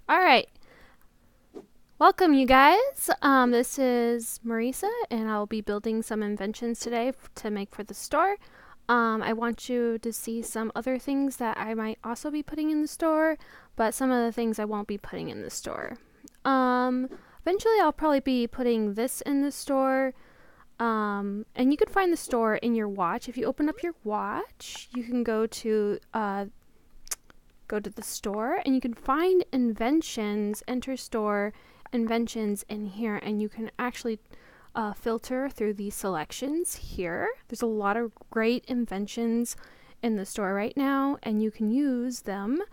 All right. Welcome, you guys. This is Meriesa, and I'll be building some inventions today to make for the store. I want you to see some other things that I might also be putting in the store, but some of the things I won't be putting in the store. Eventually, I'll probably be putting this in the store. And you can find the store in your watch. If you open up your watch, you can go to the store, and you can find inventions, enter store inventions in here, and you can actually filter through these selections here. There's a lot of great inventions in the store right now, and you can use them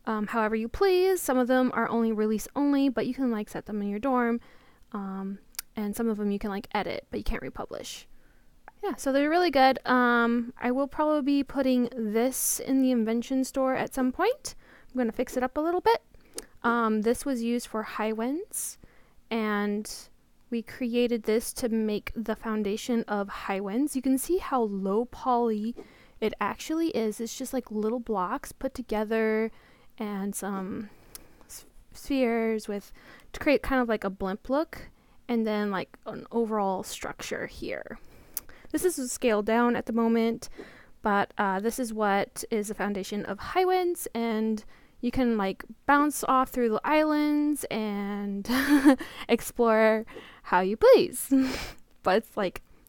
however you please. Some of them are only release only, but you can set them in your dorm, and some of them you can edit, but you can't republish. Yeah, so they're really good. I will probably be putting this in the invention store at some point. I'm going to fix it up a little bit. This was used for high winds, and we created this to make the foundation of high winds. You can see how low poly it actually is. It's just little blocks put together and some spheres to create kind of a blimp look, and then an overall structure here. This is scaled down at the moment, but this is what is the foundation of high winds, and you can bounce off through the islands and explore how you please. But it's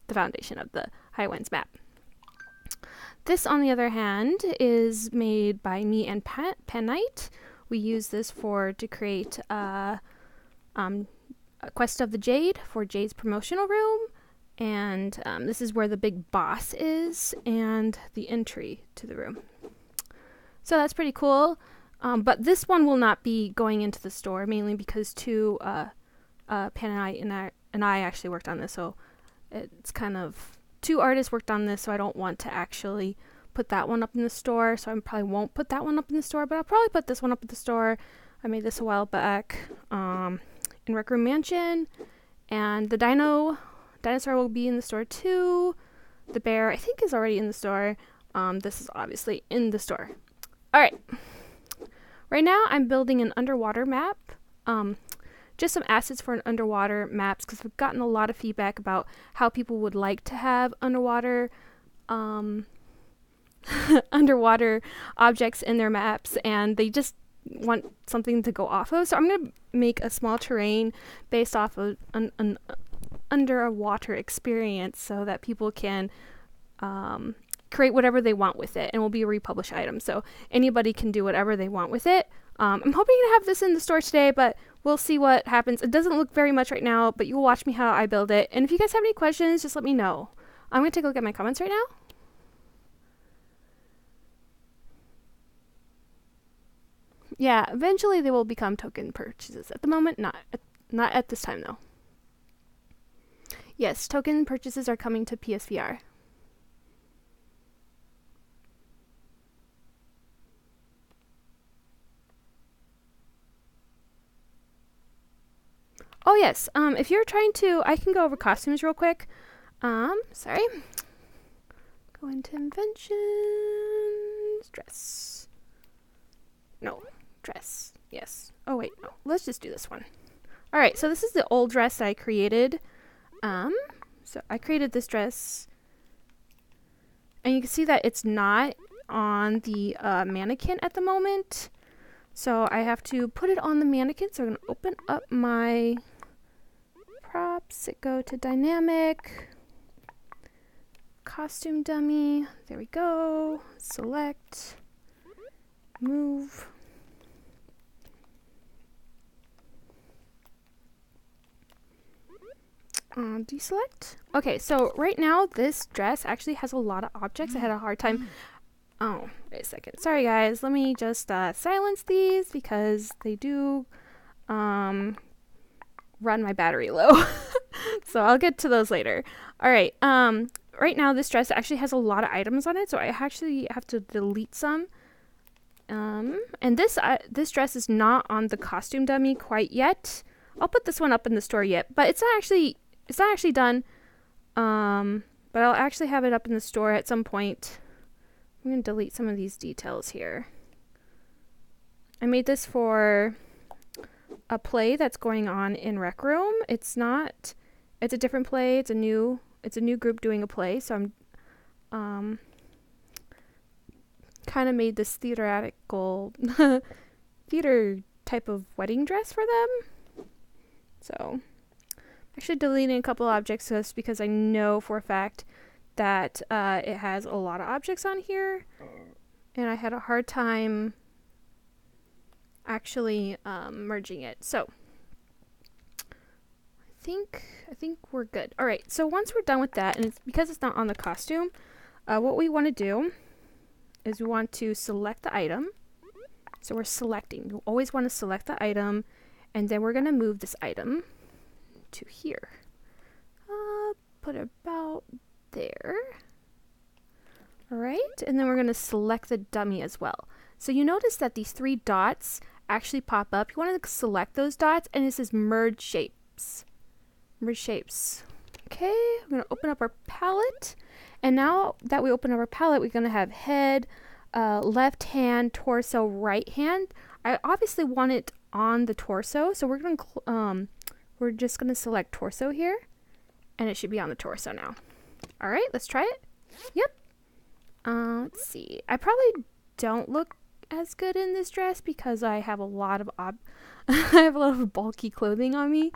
the foundation of the high winds map. This, on the other hand, is made by me and Penite. We use this to create a Quest of the Jade for Jade's promotional room. And this is where the big boss is and the entry to the room. So that's pretty cool. But this one will not be going into the store, mainly because Pan and I actually worked on this. So it's kind of two artists worked on this, so I don't want to actually put that one up in the store. So I probably won't put that one up in the store, but I'll probably put this one up in the store. I made this a while back in Rec Room Mansion. And the dinosaur will be in the store too. The bear, I think, is already in the store. This is obviously in the store. Alright. Right now, I'm building an underwater map. Just some assets for an underwater maps, because we've gotten a lot of feedback about how people would like to have underwater underwater objects in their maps, and they just want something to go off of. So I'm going to make a small terrain based off of an underwater experience, so that people can create whatever they want with it, and will be a republished item, so anybody can do whatever they want with it. I'm hoping to have this in the store today, but we'll see what happens. It doesn't look very much right now, but you'll watch me how I build it, and if you guys have any questions, just let me know. I'm going to take a look at my comments right now. Yeah, eventually they will become token purchases. At the moment, not at this time though. Yes, token purchases are coming to PSVR. Oh yes, if you're trying to, I can go over costumes real quick. Sorry. Go into inventions, dress. No, dress, yes. Oh wait, no, let's just do this one. Alright, so this is the old dress that I created. So I created this dress, and you can see that it's not on the mannequin at the moment. So I have to put it on the mannequin. So I'm going to open up my props, go to dynamic, costume dummy, there we go, select, move. Deselect. Okay, so right now this dress actually has a lot of objects. I had a hard time. Oh, wait a second. Sorry guys, let me just silence these because they do run my battery low. So I'll get to those later. Alright, right now this dress actually has a lot of items on it, so I actually have to delete some. And this dress is not on the costume dummy quite yet. I'll put this one up in the store yet, but it's not actually done. But I'll actually have it up in the store at some point. I'm going to delete some of these details here. I made this for a play that's going on in Rec Room. It's not, it's a different play. It's a new group doing a play. So I'm kind of made this theatrical theater type of wedding dress for them. So actually deleting a couple objects just because I know for a fact that it has a lot of objects on here, and I had a hard time actually merging it. So I think we're good. All right, so once we're done with that, and it's because it's not on the costume, what we want to do is we want to select the item. So we're selecting. You always want to select the item, and then we're going to move this item to here. Put it about there. All right, and then we're going to select the dummy as well. So you notice that these 3 dots actually pop up. You want to select those dots, and it says merge shapes. Merge shapes. Okay, I'm going to open up our palette, and now that we open up our palette, we're going to have head, left hand, torso, right hand. I obviously want it on the torso, so we're just going to select torso here, and it should be on the torso now. All right, let's try it. Yep. Let's see. I probably don't look as good in this dress because I have a lot of I have a lot of bulky clothing on me.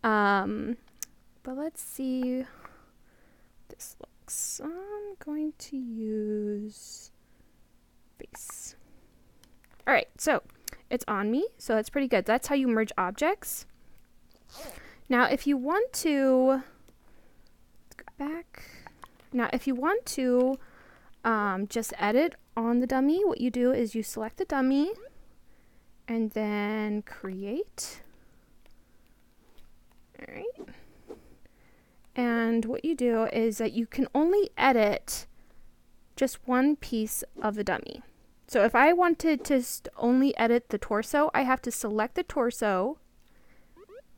But let's see how this looks. I'm going to use face. All right, so it's on me, so that's pretty good. That's how you merge objects. Now, if you want to go back. Now, if you want to just edit on the dummy, what you do is you select the dummy and then create. All right. And what you do is that you can only edit just one piece of the dummy. So if I wanted to only edit the torso, I have to select the torso,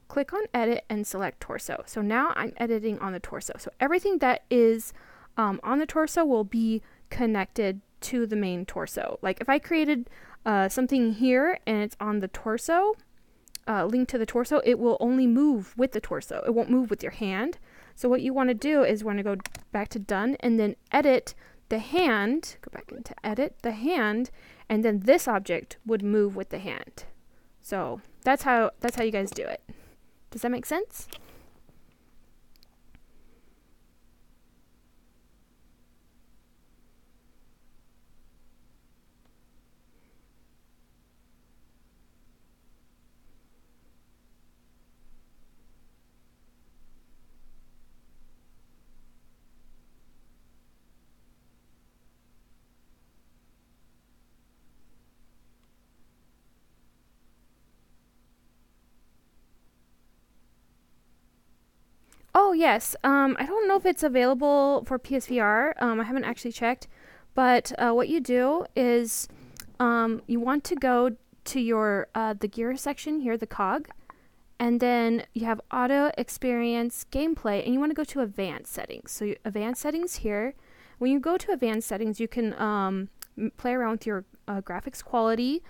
click on edit, and select torso. So now I'm editing on the torso. So everything that is on the torso will be connected to the main torso. Like if I created something here and it's on the torso, linked to the torso, it will only move with the torso. It won't move with your hand. So what you want to do is want to go back to done and then edit the hand, go back into edit the hand, and then this object would move with the hand. So that's how you guys do it. Does that make sense? Oh, yes. I don't know if it's available for PSVR. I haven't actually checked. But what you do is you want to go to your the gear section here, the cog, and then you have auto, experience, gameplay, and you want to go to advanced settings. So advanced settings here. When you go to advanced settings, you can play around with your graphics quality.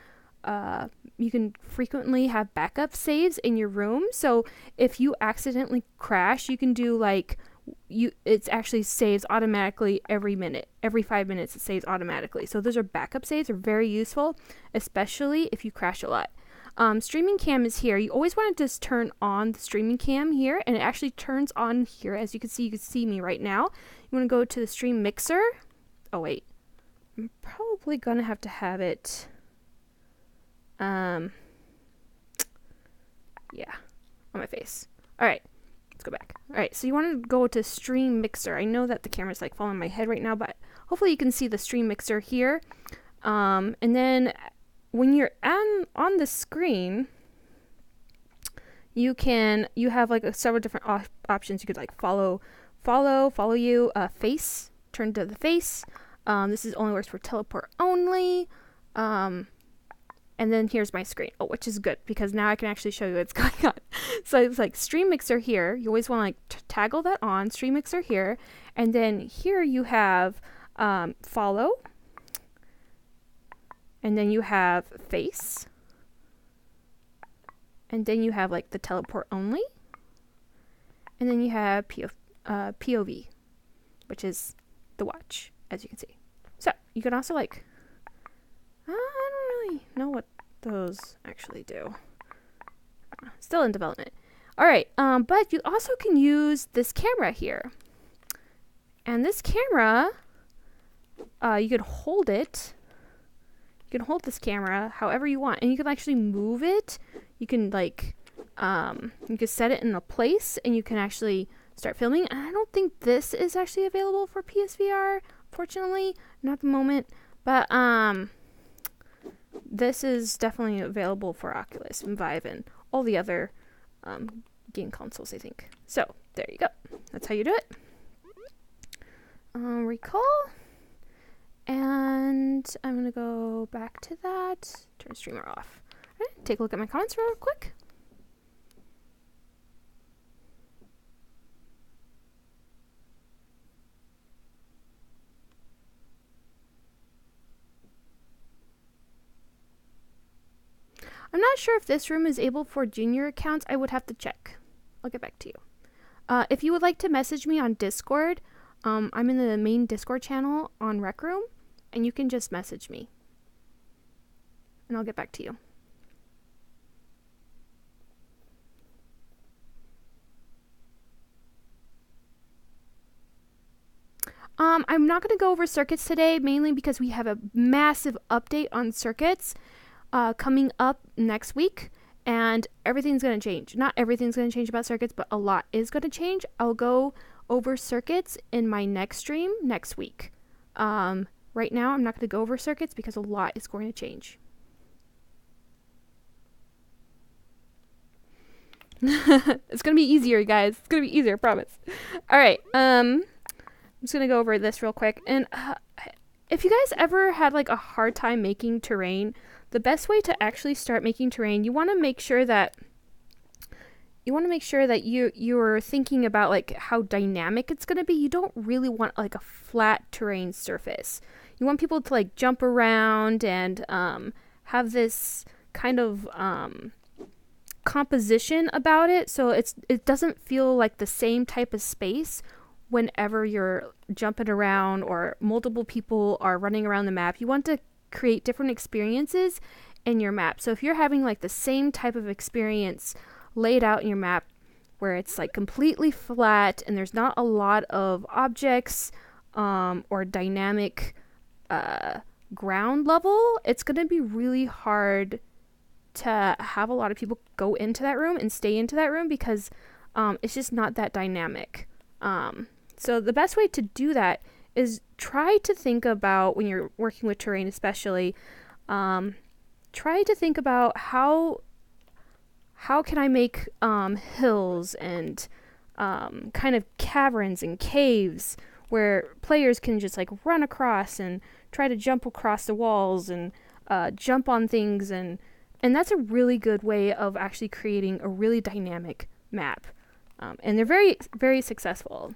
You can frequently have backup saves in your room. So if you accidentally crash, you can do like it actually saves automatically every minute. Every 5 minutes it saves automatically. So those are backup saves, are very useful, especially if you crash a lot. Streaming cam is here. You always want to just turn on the streaming cam here, and it actually turns on here. As you can see me right now. You want to go to the stream mixer. Oh wait, I'm probably gonna have to have it. Yeah, on my face. All right, let's go back. All right, so you want to go to stream mixer. I know that the camera's like falling on my head right now, but hopefully you can see the stream mixer here. And then when you're on the screen, you have like several different options. You could like follow you, face, turn to the face. This only works for teleport only. And then here's my screen, which is good because now I can actually show you what's going on. So it's like stream mixer here. You always want to like toggle that on, stream mixer here. And then here you have follow. And then you have face. And then you have like the teleport only. And then you have POV, which is the watch, as you can see. So you can also like, I don't really know what those actually do. Still in development. All right, but you also can use this camera here. And this camera, you could hold it. You can hold this camera however you want, and you can actually move it. You can like, you can set it in a place, and you can actually start filming. And I don't think this is actually available for PSVR, fortunately, not at the moment. But this is definitely available for Oculus and Vive and all the other game consoles, I think. So there you go. That's how you do it. Recall. And I'm going to go back to that. Turn streamer off. All right, take a look at my comments real quick. I'm not sure if this room is able for junior accounts. I would have to check. I'll get back to you. If you would like to message me on Discord, I'm in the main Discord channel on Rec Room, and you can just message me. And I'll get back to you. I'm not going to go over circuits today, mainly because we have a massive update on circuits coming up next week, and everything's going to change. Not everything's going to change about circuits, but a lot is going to change. I'll go over circuits in my next stream next week. Right now, I'm not going to go over circuits because a lot is going to change. It's going to be easier, guys. It's going to be easier, I promise. All right. I'm just going to go over this real quick. And if you guys ever had like a hard time making terrain, the best way to actually start making terrain, you want to make sure that you're thinking about like how dynamic it's going to be. You don't really want like a flat terrain surface. You want people to like jump around and have this kind of composition about it, so it doesn't feel like the same type of space whenever you're jumping around or multiple people are running around the map. You want to create different experiences in your map. So if you're having like the same type of experience laid out in your map where it's like completely flat and there's not a lot of objects or dynamic ground level, it's going to be really hard to have a lot of people go into that room and stay into that room because it's just not that dynamic. So the best way to do that is try to think about, when you're working with terrain especially, try to think about how can I make hills and kind of caverns and caves where players can just like run across and try to jump across the walls and jump on things, and that's a really good way of actually creating a really dynamic map. And they're very, very successful.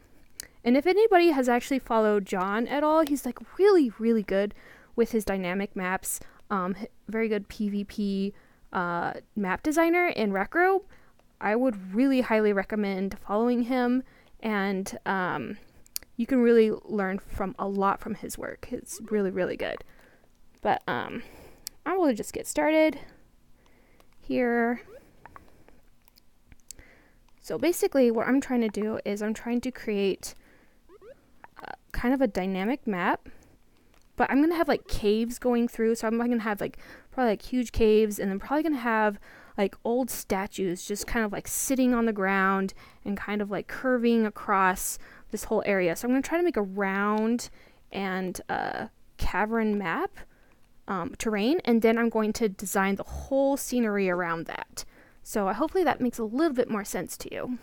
And if anybody has actually followed John at all, he's like really, really good with his dynamic maps. Very good PvP map designer in Recro. I would really highly recommend following him, and you can really learn from a lot from his work. It's really, really good. But I will just get started here. So basically what I'm trying to do is I'm trying to create kind of a dynamic map, but I'm going to have like caves going through. So I'm going to have like probably like huge caves, and then probably going to have like old statues just kind of like sitting on the ground and kind of like curving across this whole area. So I'm going to try to make a round and cavern map terrain, and then I'm going to design the whole scenery around that. So hopefully that makes a little bit more sense to you.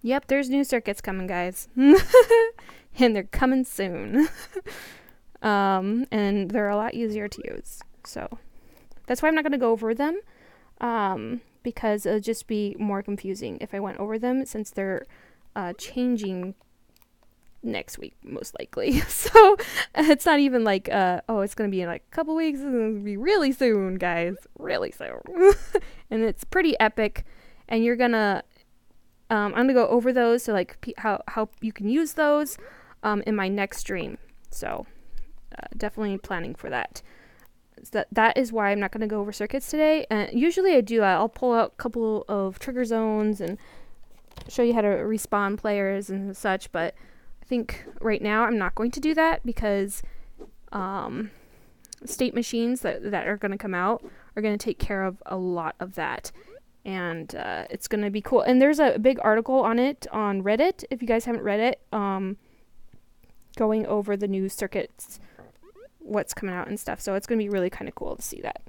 Yep, there's new circuits coming, guys. And they're coming soon. And they're a lot easier to use. So that's why I'm not going to go over them, because it'll just be more confusing if I went over them, since they're changing next week, most likely. So it's not even like, oh, it's going to be in like a couple weeks. It's going to be really soon, guys. Really soon. And it's pretty epic. And you're going to, I'm going to go over those. So like how you can use those in my next stream. So definitely planning for that. That is why I'm not going to go over circuits today. Usually I do. I'll pull out a couple of trigger zones and show you how to respawn players and such, but I think right now I'm not going to do that because state machines that are going to come out are going to take care of a lot of that, and it's going to be cool. And there's a big article on it on Reddit, if you guys haven't read it, going over the new circuits, what's coming out and stuff, so it's going to be really kind of cool to see that.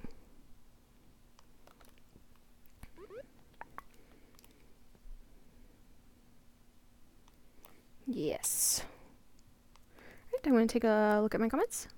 Yes. Right, I'm going to take a look at my comments.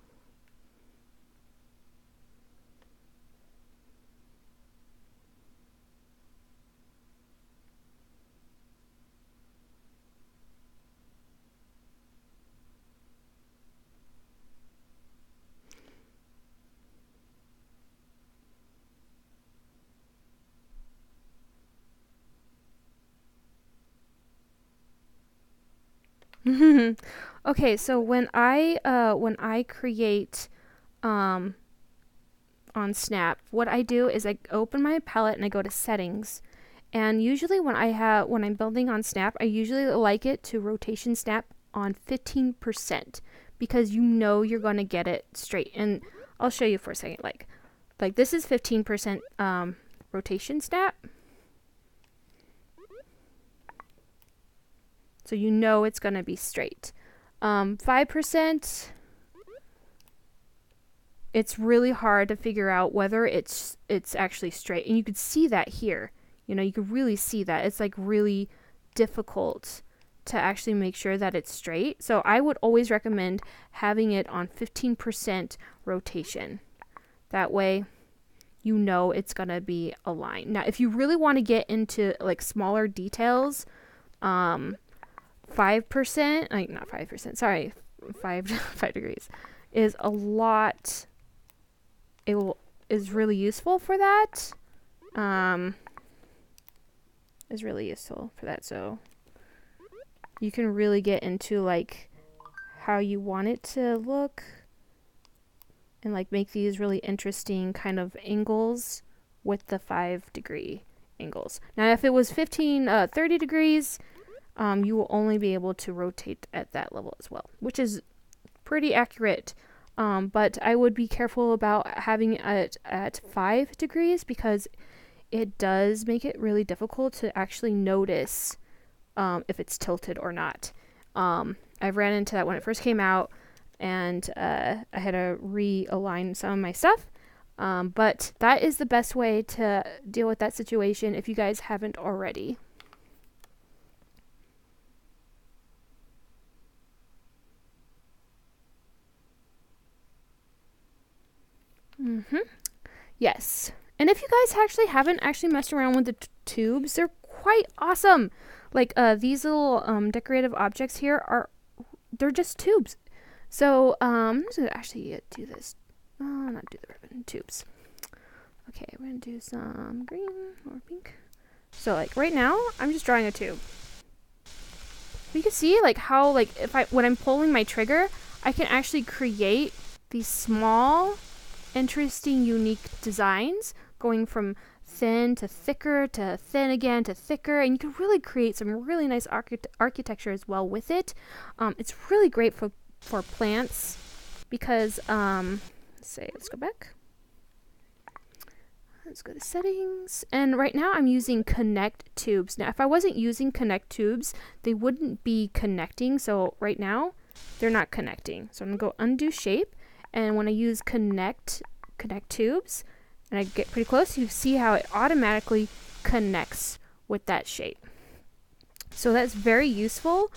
Okay, so when I create on Snap, what I do is I open my palette and I go to settings. And usually when I'm building on Snap, I usually like it to rotation snap on 15% because you know you're going to get it straight. And I'll show you for a second. Like this is 15% rotation snap. So you know it's going to be straight. 5%, it's really hard to figure out whether it's actually straight. And you could see that here. You know, you could really see that. It's like really difficult to actually make sure that it's straight. So I would always recommend having it on 15% rotation. That way you know it's going to be aligned. Now, if you really want to get into like smaller details, 5%, like not 5%, sorry, 5 degrees is a lot. Is really useful for that. Is really useful for that. So you can really get into like how you want it to look and like make these really interesting kind of angles with the 5-degree angles. Now, if it was 30 degrees, you will only be able to rotate at that level as well, which is pretty accurate. But I would be careful about having it at 5 degrees because it does make it really difficult to actually notice if it's tilted or not. I've ran into that when it first came out, and I had to realign some of my stuff. But that is the best way to deal with that situation if you guys haven't already. Yes. And if you guys haven't messed around with the tubes, they're quite awesome. Like these little decorative objects here they're just tubes. So I'm just gonna actually do this. Not do the ribbon, tubes. Okay, we're gonna do some green or pink. So like right now, I'm just drawing a tube. You can see like how like when I'm pulling my trigger, I can actually create these small, interesting, unique designs going from thin to thicker to thin again to thicker, and you can really create some really nice architecture as well with it. It's really great for plants because let's go back. Let's go to settings, and right now I'm using connect tubes. Now if I wasn't using connect tubes, they wouldn't be connecting, so right now they're not connecting. So I'm gonna go undo shape, and when I use connect tubes and I get pretty close, you see how it automatically connects with that shape. So that's very useful.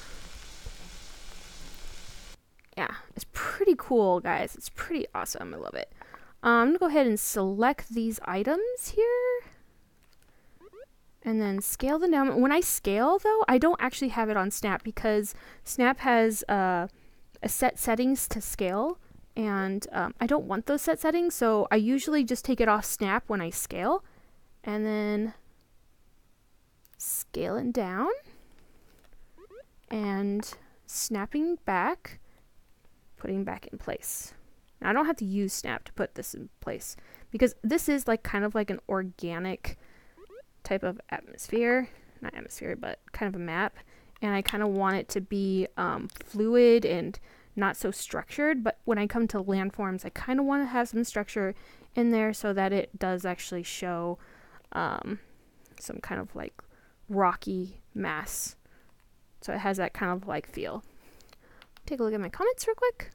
Yeah, it's pretty cool, guys. It's pretty awesome. I love it. I'm going to go ahead and select these items here. and then scale them down. When I scale, though, I don't actually have it on Snap because Snap has a set settings to scale, and I don't want those set settings, so I usually just take it off Snap when I scale, and then scaling down and snapping back, putting back in place. Now, I don't have to use Snap to put this in place because this is like kind of like an organic type of atmosphere, not atmosphere, but kind of a map, and I kind of want it to be fluid and not so structured. But when I come to landforms, I kind of want to have some structure in there so that it does actually show some kind of like rocky mass, so it has that kind of like feel. Take a look at my comments real quick.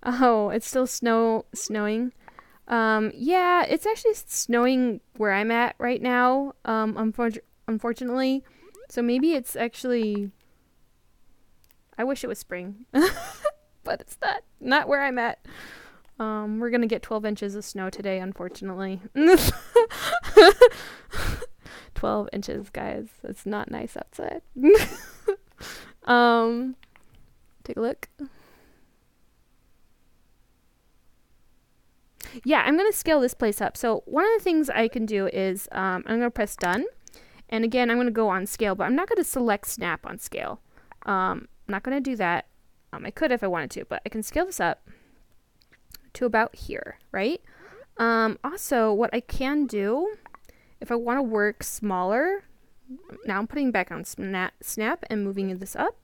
Oh, it's still snowing. Yeah, it's actually snowing where I'm at right now, unfortunately. So maybe it's actually... I wish it was spring. But it's not where I'm at. We're gonna get 12 inches of snow today, unfortunately. 12 inches, guys. It's not nice outside. Take a look. Yeah, I'm going to scale this place up. So one of the things I can do is I'm going to press done. And again, I'm going to go on scale, but I'm not going to select snap on scale. I'm not going to do that. I could if I wanted to, but I can scale this up to about here, right? Also, what I can do, if I want to work smaller, now I'm putting back on snap and moving this up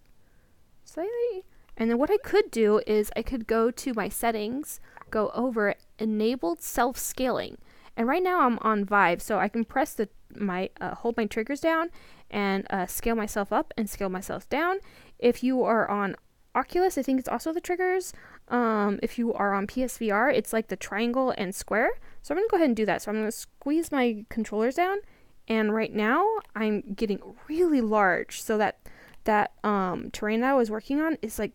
slightly. And then what I could do is I could go to my settings, go over enabled self-scaling, and right now I'm on Vive, so I can press hold my triggers down and scale myself up and scale myself down. If you are on Oculus, I think it's also the triggers. If you are on PSVR, it's like the triangle and square. So I'm going to go ahead and do that. So I'm going to squeeze my controllers down, and right now I'm getting really large, so that terrain that I was working on is like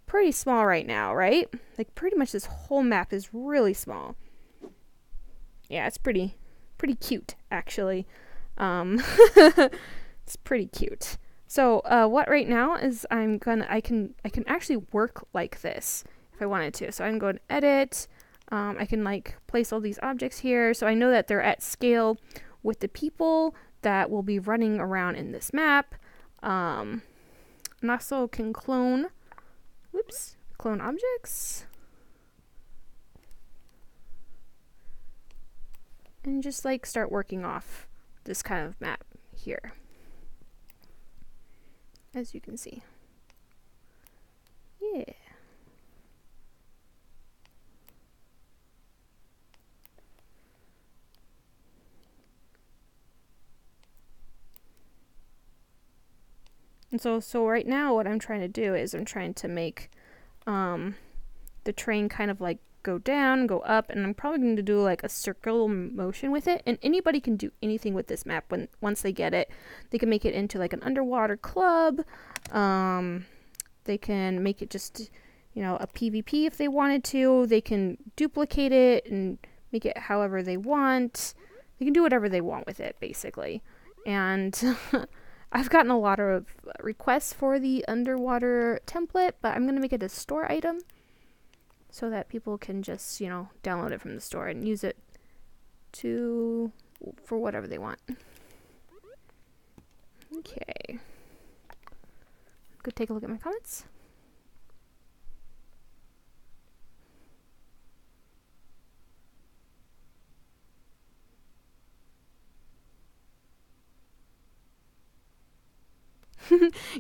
pretty small right now, right? Like pretty much this whole map is really small. Yeah, it's pretty cute actually. It's pretty cute. So what right now is I can actually work like this if I wanted to. So I can go and edit. I can like place all these objects here, so I know that they're at scale with the people that will be running around in this map. And also can clone objects. And just like start working off this kind of map here. As you can see. Yeah. And so right now what I'm trying to do is I'm trying to make the train kind of like go down, go up, and I'm probably going to do like a circular motion with it. And anybody can do anything with this map once they get it. They can make it into like an underwater club. They can make it just, a PvP if they wanted to. They can duplicate it and make it however they want. They can do whatever they want with it, basically. And I've gotten a lot of requests for the underwater template, but I'm going to make it a store item so that people can just, download it from the store and use it for whatever they want. Okay. Go take a look at my comments.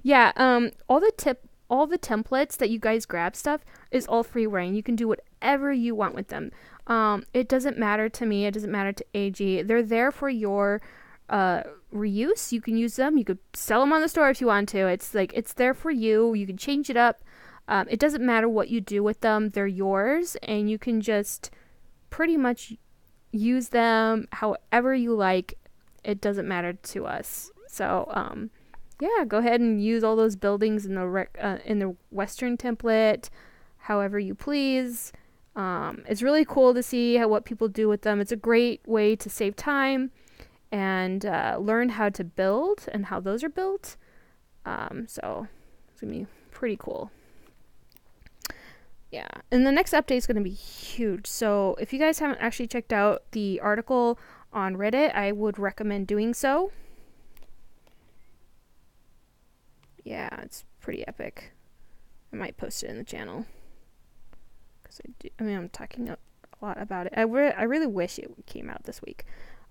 Yeah, all the templates that you guys grab stuff is all free reign. You can do whatever you want with them. It doesn't matter to me. It doesn't matter to AG. They're there for your reuse. You can use them. You could sell them on the store if you want to. It's like, it's there for you. You can change it up. It doesn't matter what you do with them. They're yours, and you can just pretty much use them however you like. It doesn't matter to us. So, yeah, go ahead and use all those buildings in the Western template however you please. It's really cool to see what people do with them. It's a great way to save time and learn how to build and how those are built. So it's going to be pretty cool. Yeah, and the next update is going to be huge. So if you guys haven't actually checked out the article on Reddit, I would recommend doing so. Yeah, it's pretty epic. I might post it in the channel. I'm talking a lot about it. I really wish it came out this week,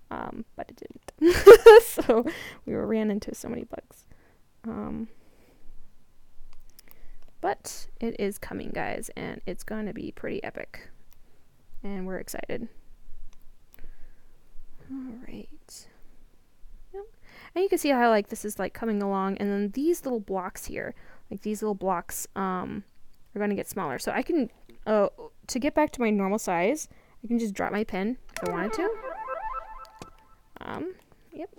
but it didn't. So we ran into so many bugs. But it is coming, guys, and it's going to be pretty epic. And we're excited. All right. Yep. And you can see how like this is like coming along, and then these little blocks here, like these little blocks, are going to get smaller. So I can, to get back to my normal size, I can just drop my pen if I wanted to. Yep.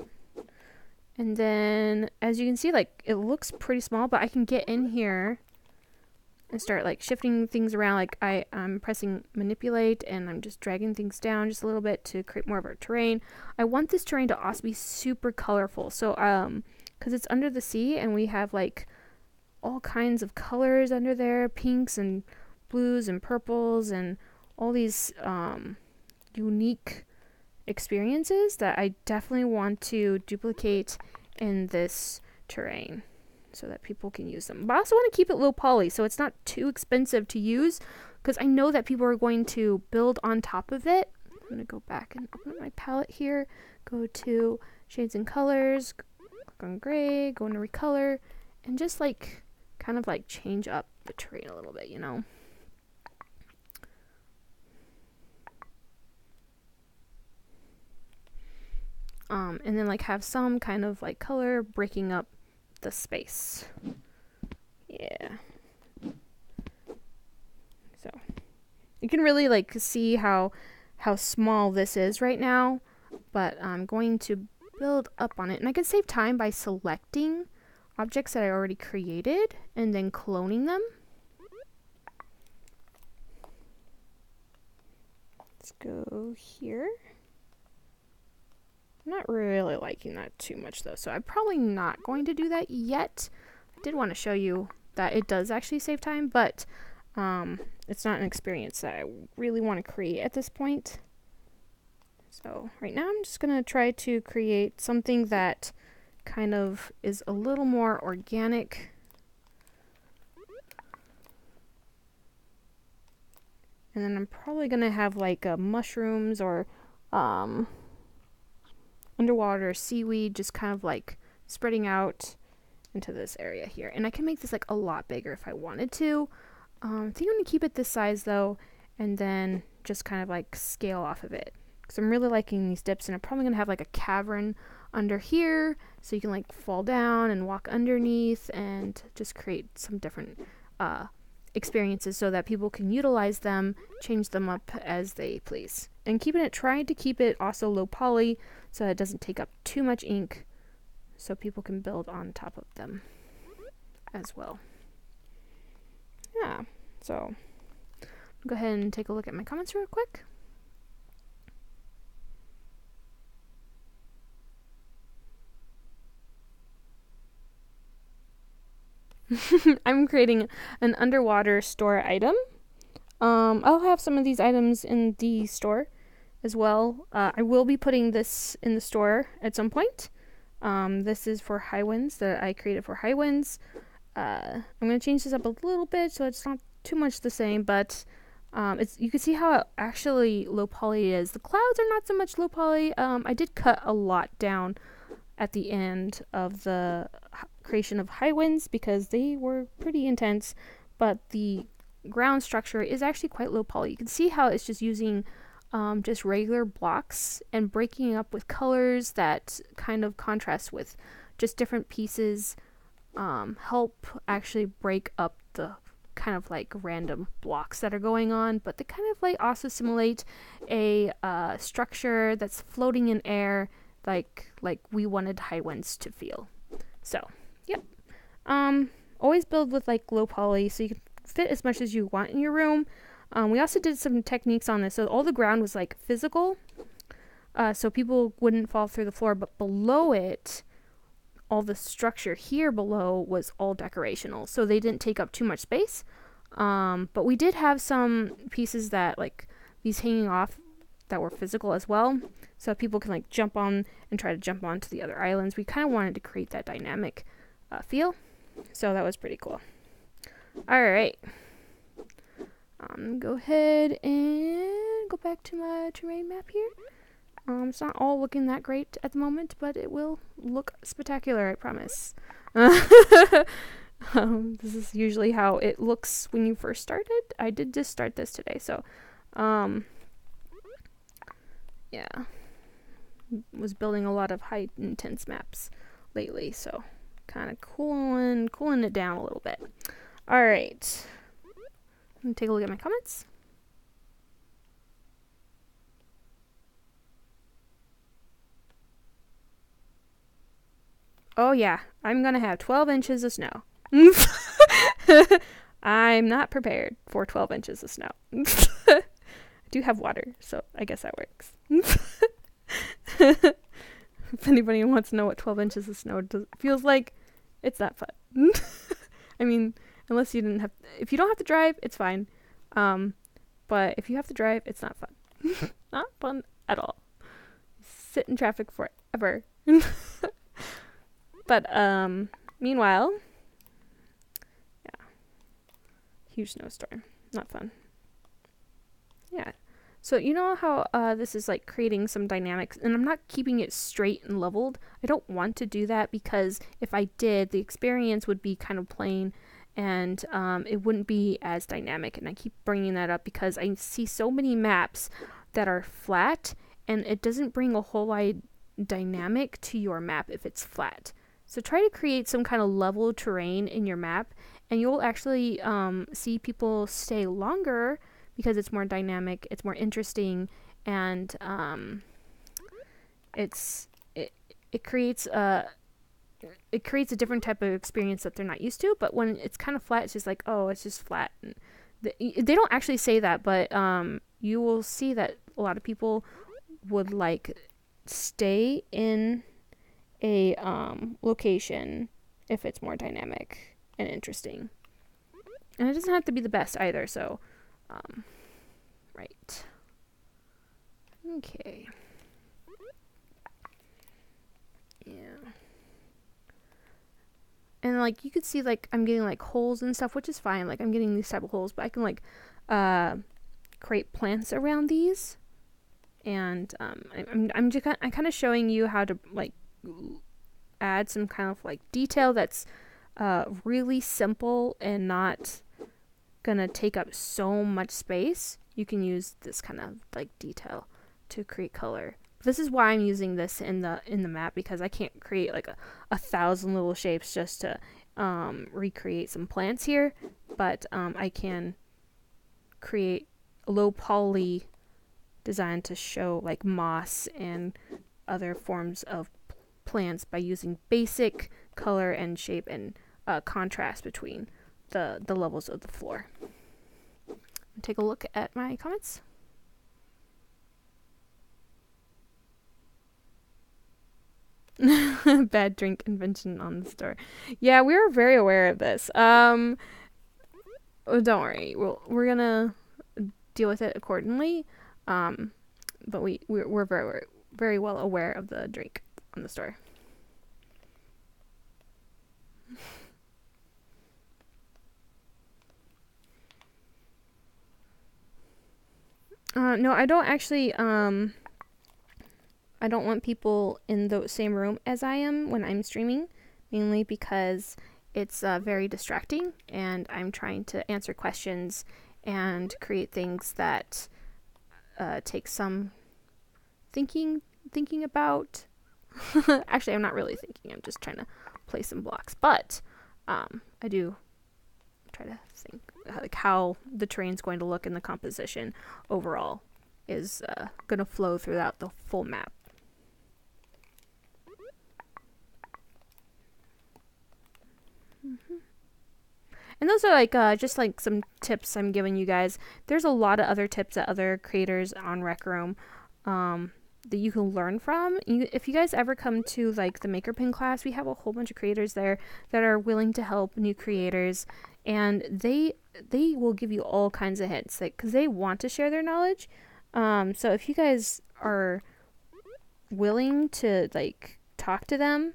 And then, as you can see, like it looks pretty small, but I can get in here and start like shifting things around. Like I'm pressing manipulate, and I'm just dragging things down just a little bit to create more of our terrain. I want this terrain to also be super colorful. So, because it's under the sea, and we have like all kinds of colors under there, pinks and blues and purples and all these unique experiences that I definitely want to duplicate in this terrain so that people can use them. But I also want to keep it low poly so it's not too expensive to use, because I know that people are going to build on top of it. I'm going to go back and open up my palette here, go to shades and colors, click on gray, go into recolor, and just like kind of like change up the terrain a little bit, you know. And then like have some kind of like color breaking up the space. Yeah. So you can really like see how small this is right now, but I'm going to build up on it, and I can save time by selecting objects that I already created and then cloning them. Let's go here. I'm not really liking that too much though, so I'm probably not going to do that yet. I did want to show you that it does actually save time, but it's not an experience that I really want to create at this point. So right now I'm just going to try to create something that kind of is a little more organic. And then I'm probably going to have like mushrooms or underwater seaweed just kind of like spreading out into this area here. And I can make this like a lot bigger if I wanted to. I think I'm going to keep it this size though, and then just kind of like scale off of it, because I'm really liking these dips, and I'm probably going to have like a cavern under here so you can like fall down and walk underneath and just create some different experiences so that people can utilize them, change them up as they please. And trying to keep it also low poly so that it doesn't take up too much ink, so people can build on top of them as well. Yeah, so I'll go ahead and take a look at my comments real quick. I'm creating an underwater store item. I'll have some of these items in the store as well. I will be putting this in the store at some point. This is for high winds that I created for high winds. I'm going to change this up a little bit so it's not too much the same, but you can see how actually low poly is. The clouds are not so much low poly. I did cut a lot down at the end of the creation of high winds because they were pretty intense, but the ground structure is actually quite low poly. You can see how it's just using just regular blocks and breaking it up with colors that kind of contrast with just different pieces help actually break up the kind of like random blocks that are going on, but they kind of like also simulate a structure that's floating in air, like we wanted high winds to feel. So yep. Always build with like low poly so you can fit as much as you want in your room. We also did some techniques on this, so all the ground was like physical, so people wouldn't fall through the floor, but below it, all the structure here below was all decorational, so they didn't take up too much space. But we did have some pieces that like these hanging off that were physical as well, so people can like jump on and try to jump onto the other islands. We kind of wanted to create that dynamic feel, so that was pretty cool. All right. Go ahead and go back to my terrain map here. It's not all looking that great at the moment, but it will look spectacular, I promise. This is usually how it looks when you first started. I did just start this today, so yeah. Was building a lot of high intense maps lately, so kind of cooling it down a little bit. All right. Take a look at my comments. Oh yeah, I'm gonna have 12 inches of snow. I'm not prepared for 12 inches of snow. I do have water, so I guess that works. If anybody wants to know what 12 inches of snow feels like, it's not fun. I mean, unless you didn't have, if you don't have to drive, it's fine. But if you have to drive, it's not fun. Not fun at all. Sit in traffic forever. But meanwhile, yeah, huge snowstorm. Not fun. Yeah. So you know how this is like creating some dynamics, and I'm not keeping it straight and leveled. I don't want to do that because if I did, the experience would be kind of plain, and it wouldn't be as dynamic. And I keep bringing that up because I see so many maps that are flat, and it doesn't bring a whole lot dynamic to your map if it's flat. So try to create some kind of level terrain in your map, and you'll actually see people stay longer because it's more dynamic, it's more interesting, and it creates a different type of experience that they're not used to. But when it's kind of flat, it's just like, oh, it's just flat. And they don't actually say that, but you will see that a lot of people would like stay in a location if it's more dynamic and interesting. And it doesn't have to be the best either, so right. Okay. Yeah. And like you could see like I'm getting like holes and stuff, which is fine. Like I'm getting these type of holes, but I can like create plants around these. And I'm kind of showing you how to like add some kind of like detail that's really simple and not gonna take up so much space. You can use this kind of like detail to create color. This is why I'm using this in the map, because I can't create like a 1,000 little shapes just to recreate some plants here, but I can create a low poly design to show like moss and other forms of plants by using basic color and shape and contrast between the levels of the floor. Take a look at my comments. Bad drink invention on the store. Yeah, we were very aware of this. Oh, don't worry. We're gonna deal with it accordingly. But we're very very well aware of the drink on the store. No, I don't actually, I don't want people in the same room as I am when I'm streaming, mainly because it's very distracting, and I'm trying to answer questions and create things that take some thinking about. Actually, I'm not really thinking. I'm just trying to place some blocks. But I do try to think like how the terrain's going to look and the composition overall is going to flow throughout the full map. And those are like just like some tips I'm giving you guys. There's a lot of other tips that other creators on Rec Room that you can learn from. If you guys ever come to like the MakerPen class, we have a whole bunch of creators there that are willing to help new creators, and they will give you all kinds of hints, like because they want to share their knowledge. So if you guys are willing to like talk to them,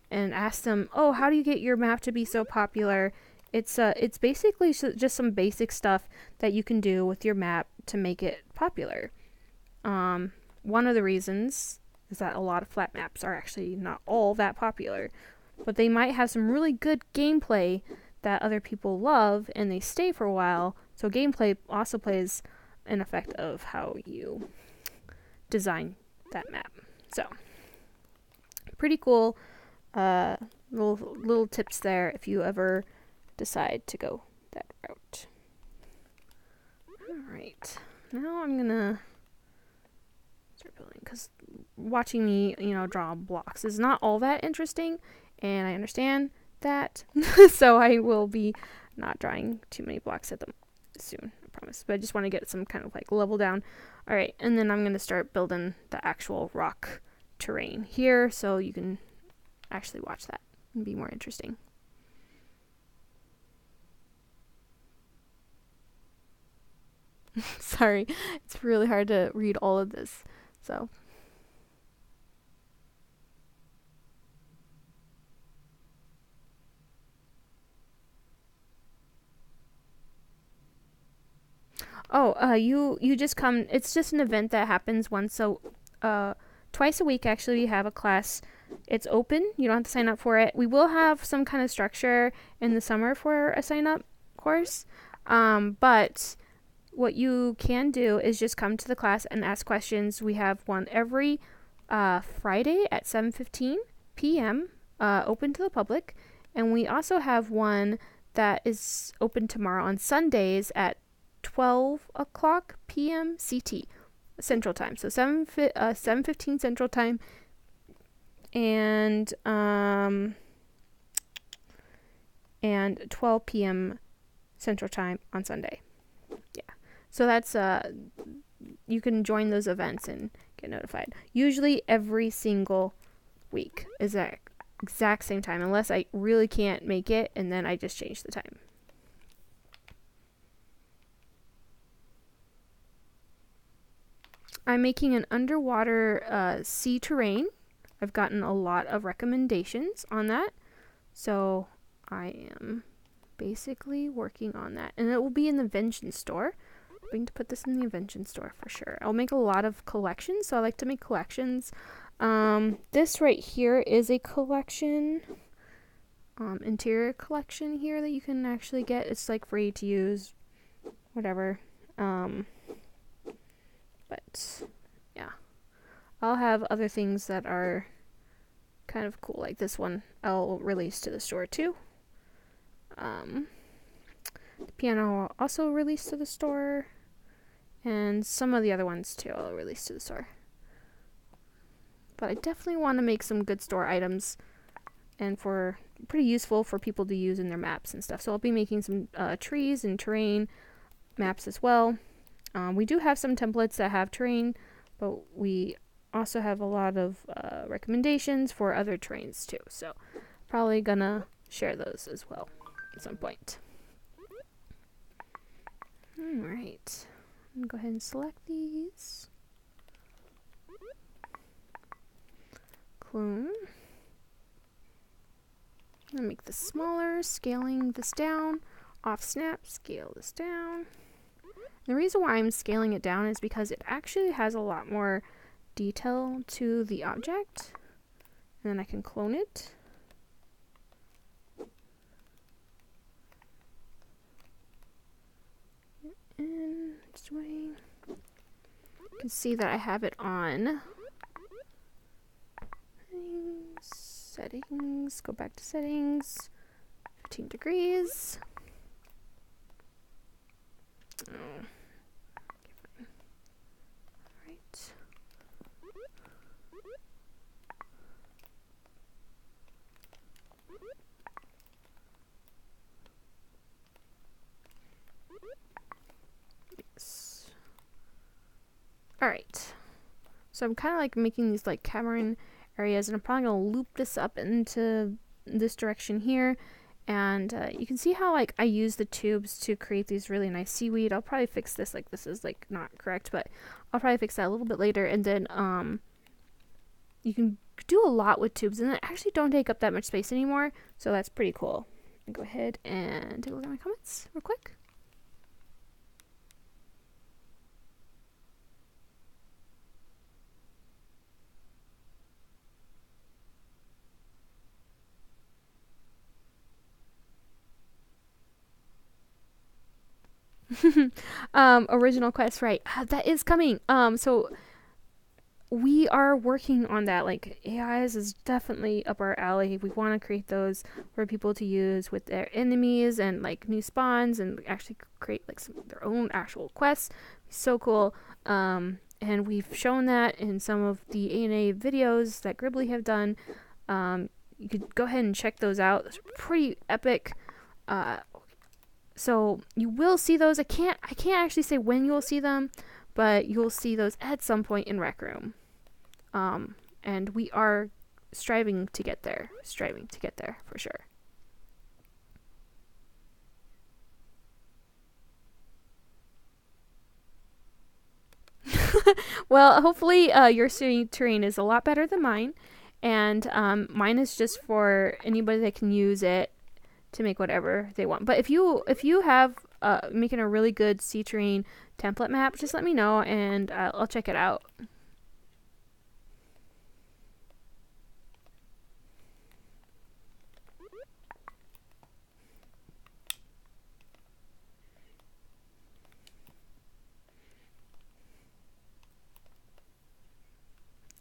and ask them, oh, how do you get your map to be so popular? It's basically just some basic stuff that you can do with your map to make it popular. One of the reasons is that a lot of flat maps are actually not all that popular, but they might have some really good gameplay that other people love and they stay for a while. So gameplay also plays an effect of how you design that map. So pretty cool. Little tips there if you ever decide to go that route. Alright, now I'm gonna start building, because watching me, draw blocks is not all that interesting, and I understand that. So I will be not drawing too many blocks at them soon, I promise. But I just want to get some kind of like level down. Alright, and then I'm gonna start building the actual rock terrain here, so you can actually watch that and be more interesting. Sorry, it's really hard to read all of this. So you just come. It's just an event that happens twice a week. Actually, we have a class. It's open. You don't have to sign up for it. We will have some kind of structure in the summer for a sign up course. But what you can do is just come to the class and ask questions. We have one every Friday at 7:15 p.m. Open to the public. And we also have one that is open tomorrow on Sundays at 12 o'clock p.m. CT, Central Time. So 7:15 Central Time. And 12 p.m. Central Time on Sunday. Yeah. So that's you can join those events and get notified. Usually every single week is at exact same time, unless I really can't make it, and then I just change the time. I'm making an underwater sea terrain. I've gotten a lot of recommendations on that, so I am basically working on that, and it will be in the invention store. I'm going to put this in the invention store for sure. I'll make a lot of collections, so I like to make collections. This right here is a collection, interior collection here that you can actually get. It's like free to use, whatever. But yeah, I'll have other things that are kind of cool, like this one I'll release to the store too. The piano will also release to the store, and some of the other ones too I'll release to the store. But I definitely want to make some good store items, and for pretty useful for people to use in their maps and stuff. So I'll be making some trees and terrain maps as well. We do have some templates that have terrain, but we also have a lot of recommendations for other terrains too. So probably gonna share those as well at some point. Alright, I'm gonna go ahead and select these. Clone. I'm gonna make this smaller, scaling this down. Off snap, scale this down. The reason why I'm scaling it down is because it actually has a lot more detail to the object. And then I can clone it. And this way. can see that I have it on settings, go back to settings, 15 degrees. Oh. Okay, all right. Yes. All right. So I'm kind of like making these like cavern areas, and I'm probably gonna loop this up into this direction here. And you can see how like I use the tubes to create these really nice seaweed. I'll probably fix this, like this is like not correct, but I'll probably fix that a little bit later. And then you can do a lot with tubes, and they actually don't take up that much space anymore, so that's pretty cool. I'll go ahead and take a look at my comments real quick. Original quest, right? That is coming. So we are working on that. Like AIs is definitely up our alley. We want to create those for people to use with their enemies and like new spawns, and actually create like some of their own actual quests. So cool. And we've shown that in some of the ANA videos that Gribbly have done. You could go ahead and check those out. Those are pretty epic. So you will see those. I can't actually say when you'll see them, but you'll see those at some point in Rec Room. And we are striving to get there for sure. Well, hopefully your terrain is a lot better than mine, and mine is just for anybody that can use it to make whatever they want. But if you have making a really good sea terrain template map, just let me know, and I'll check it out.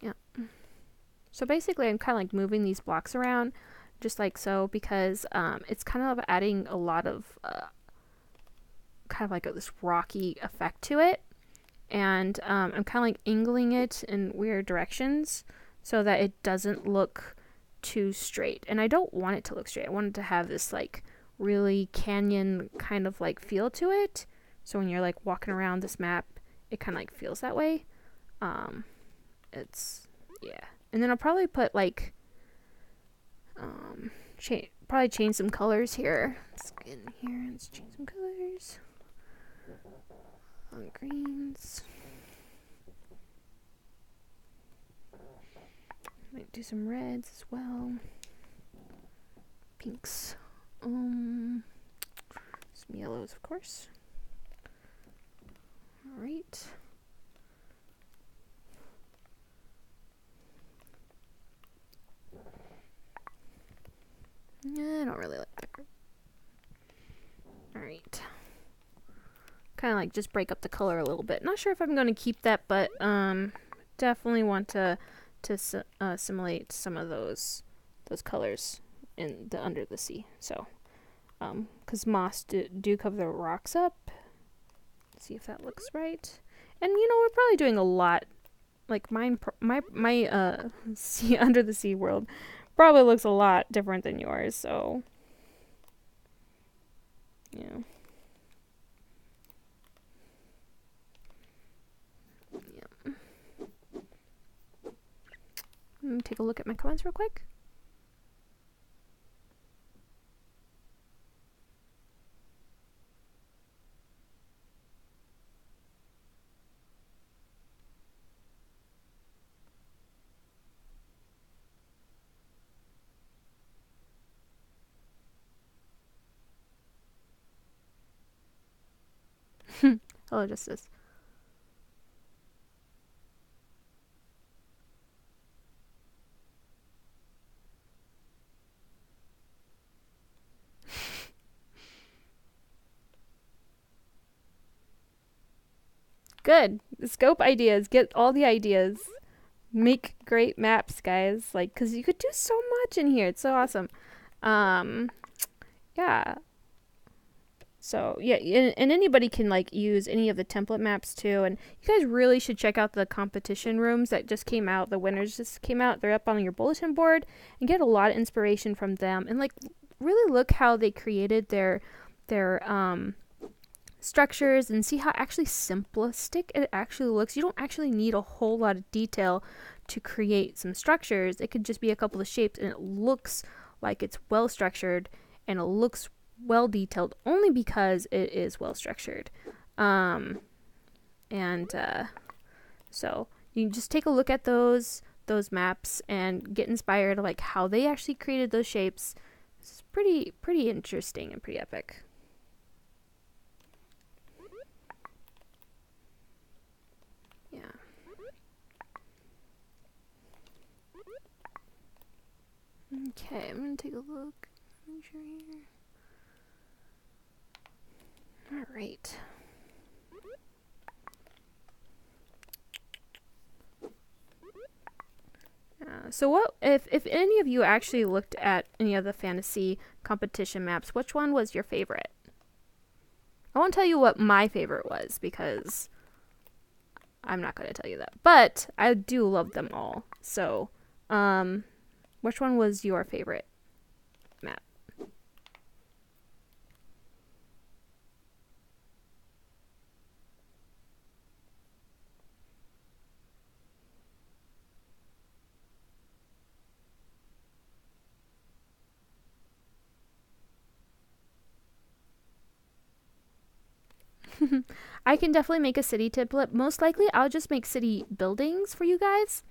Yeah. So basically, I'm kind of like moving these blocks around, just like so, because it's kind of adding a lot of kind of like this rocky effect to it, and I'm kind of like angling it in weird directions so that it doesn't look too straight. And I don't want it to look straight. I want it to have this like really canyon kind of like feel to it. So when you're like walking around this map, it kind of like feels that way. It's yeah. And then I'll probably put like probably change some colors here. Let's get in here and let's change some colors. On greens. Might do some reds as well. Pinks. Some yellows, of course. Alright. I don't really like that group. Alright. Kind of like just break up the color a little bit. Not sure if I'm going to keep that, but definitely want to simulate some of those colors in the under the sea. So, because moss do cover the rocks up. Let's see if that looks right. And you know, we're probably doing a lot. Like my sea under the sea world probably looks a lot different than yours. So, yeah. Let me take a look at my comments real quick. Hello, Justice. Good. Scope ideas. Get all the ideas. Make great maps, guys. Like, because you could do so much in here. It's so awesome. Yeah. So, yeah, and anybody can, like, use any of the template maps, too. And you guys really should check out the competition rooms that just came out. The winners just came out. They're up on your bulletin board. And get a lot of inspiration from them. And, like, really look how they created their structures and see how actually simplistic it actually looks. You don't actually need a whole lot of detail to create some structures. It could just be a couple of shapes and it looks like it's well structured and it looks well detailed only because it is well structured. So you can just take a look at those maps and get inspired like how they actually created those shapes. It's pretty interesting and pretty epic. Yeah. Okay, I'm gonna take a look. Make sure here. All right. So what if any of you actually looked at any of the fantasy competition maps, which one was your favorite? I won't tell you what my favorite was because I'm not going to tell you that. But I do love them all. So, which one was your favorite map? I can definitely make a city template. Most likely, I'll just make city buildings for you guys.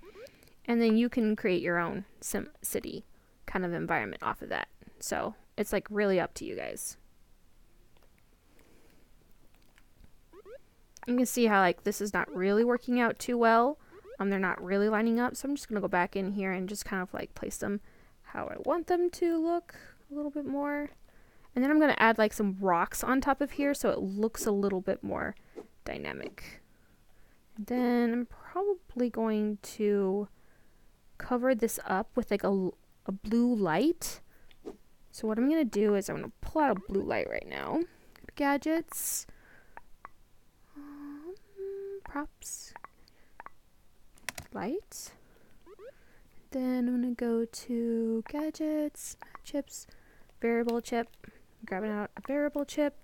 And then you can create your own city kind of environment off of that. So, it's like really up to you guys. You can see how like this is not really working out too well. They're not really lining up. So I'm just going to go back in here and just kind of like place them how I want them to look a little bit more. And then I'm going to add like some rocks on top of here so it looks a little bit more dynamic. And then I'm probably going to cover this up with like a blue light. So what I'm going to do is I'm going to pull out a blue light right now. Gadgets. Props. Light. Then I'm going to go to gadgets, chips, variable chip. Grabbing out a variable chip,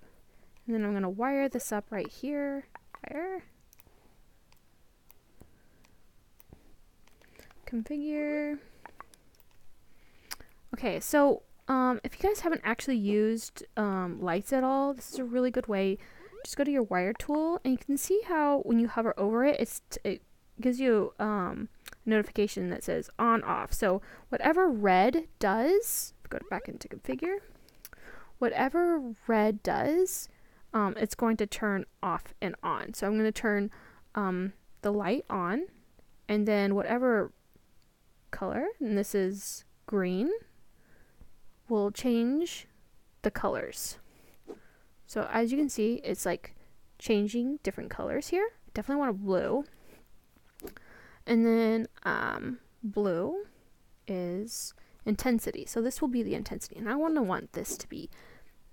and then I'm going to wire this up right here. Wire. Configure. Okay, so if you guys haven't actually used lights at all, this is a really good way. Just go to your wire tool, and you can see how when you hover over it, it gives you a notification that says on off. So whatever red does, go back into configure. Whatever red does, it's going to turn off and on. So I'm going to turn the light on, and then whatever color, and this is green, will change the colors. So as you can see, it's like changing different colors here. Definitely want a blue. And then blue is intensity. So this will be the intensity. And I want this to be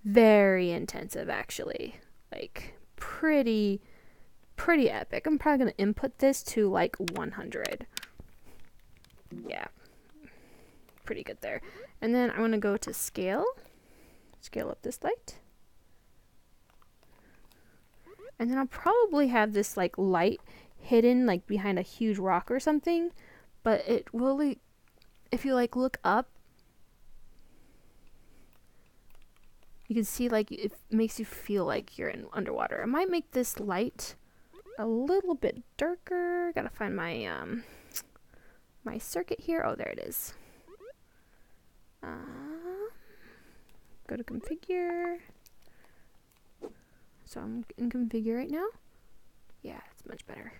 very intensive, actually. Like pretty epic. I'm probably going to input this to like 100. Yeah. Pretty good there. And then I'm going to go to scale. Scale up this light. And then I'll probably have this like light hidden like behind a huge rock or something. But it really, if you like look up, you can see like it makes you feel like you're underwater. I might make this light a little bit darker. Gotta find my my circuit here. Oh, there it is. Go to configure. So I'm in configure right now. Yeah, it's much better.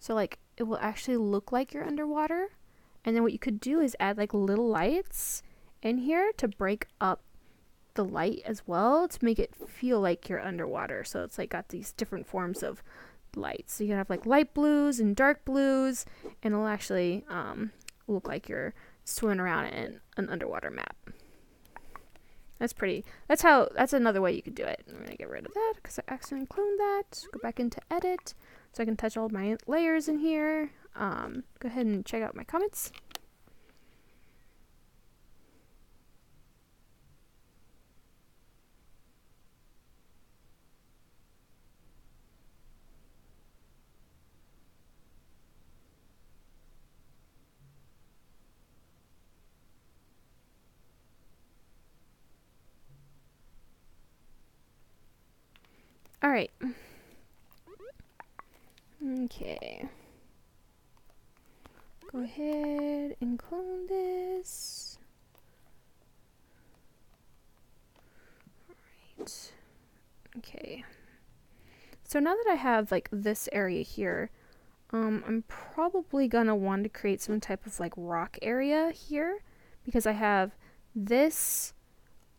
So like it will actually look like you're underwater. And then what you could do is add like little lights in here to break up the light as well to make it feel like you're underwater. So it's like got these different forms of lights. So you can have like light blues and dark blues, and it'll actually look like you're swimming around in an underwater map. That's another way you could do it. I'm going to get rid of that because I accidentally cloned that. Go back into edit so I can touch all my layers in here. Go ahead and check out my comments. All right. Okay. Go ahead and clone this. All right. Okay. So now that I have like this area here, I'm probably gonna want to create some type of like rock area here because I have this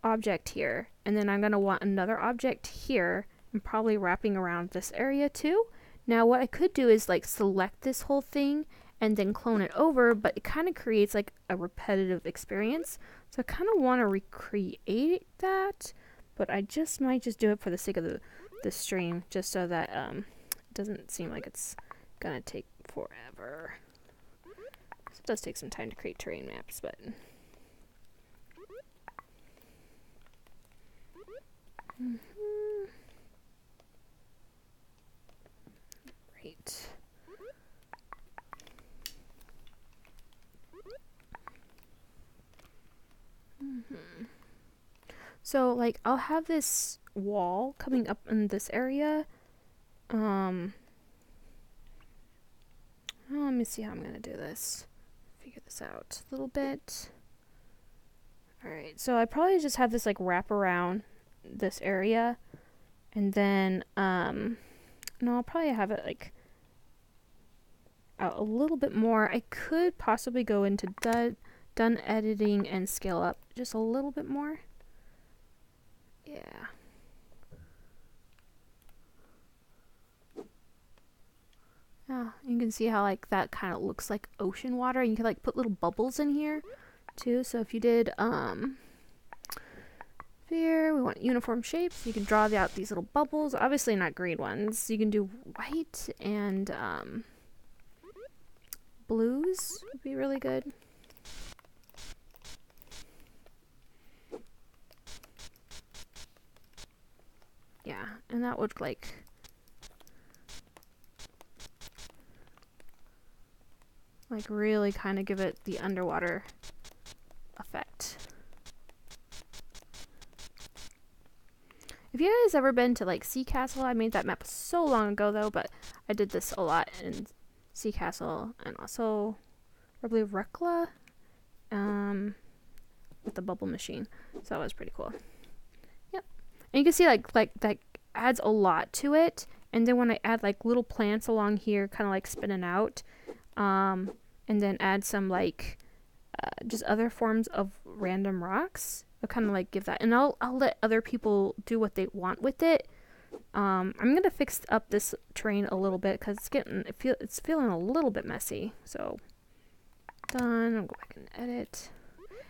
object here, and then I'm gonna want another object here and probably wrapping around this area too. Now what I could do is like select this whole thing and then clone it over, but it kind of creates like a repetitive experience. So I kind of want to recreate that, but I just might just do it for the sake of the stream, just so that it doesn't seem like it's gonna take forever. So it does take some time to create terrain maps, but Right. So like I'll have this wall coming up in this area. Let me see how I'm gonna do this. Figure this out a little bit. Alright, so I probably just have this like wrap around this area, and then no, I'll probably have it like out a little bit more. I could possibly go into done editing and scale up just a little bit more. Yeah. You can see how like that kind of looks like ocean water. You can like put little bubbles in here too. So if you did here we want uniform shapes, you can draw out these little bubbles, obviously not green ones. You can do white and blues would be really good. Yeah, and that would like really kind of give it the underwater effect. Have you guys ever been to like Sea Castle? I made that map so long ago though, but I did this a lot in Sea Castle, and also I believe Rekla with the bubble machine. So that was pretty cool. Yep. And you can see like that adds a lot to it. And then when I add like little plants along here, kind of like spinning out, and then add some like just other forms of random rocks, I'll kind of like give that, and I'll let other people do what they want with it. I'm gonna fix up this terrain a little bit because it's feeling a little bit messy. So done. I'll go back and edit.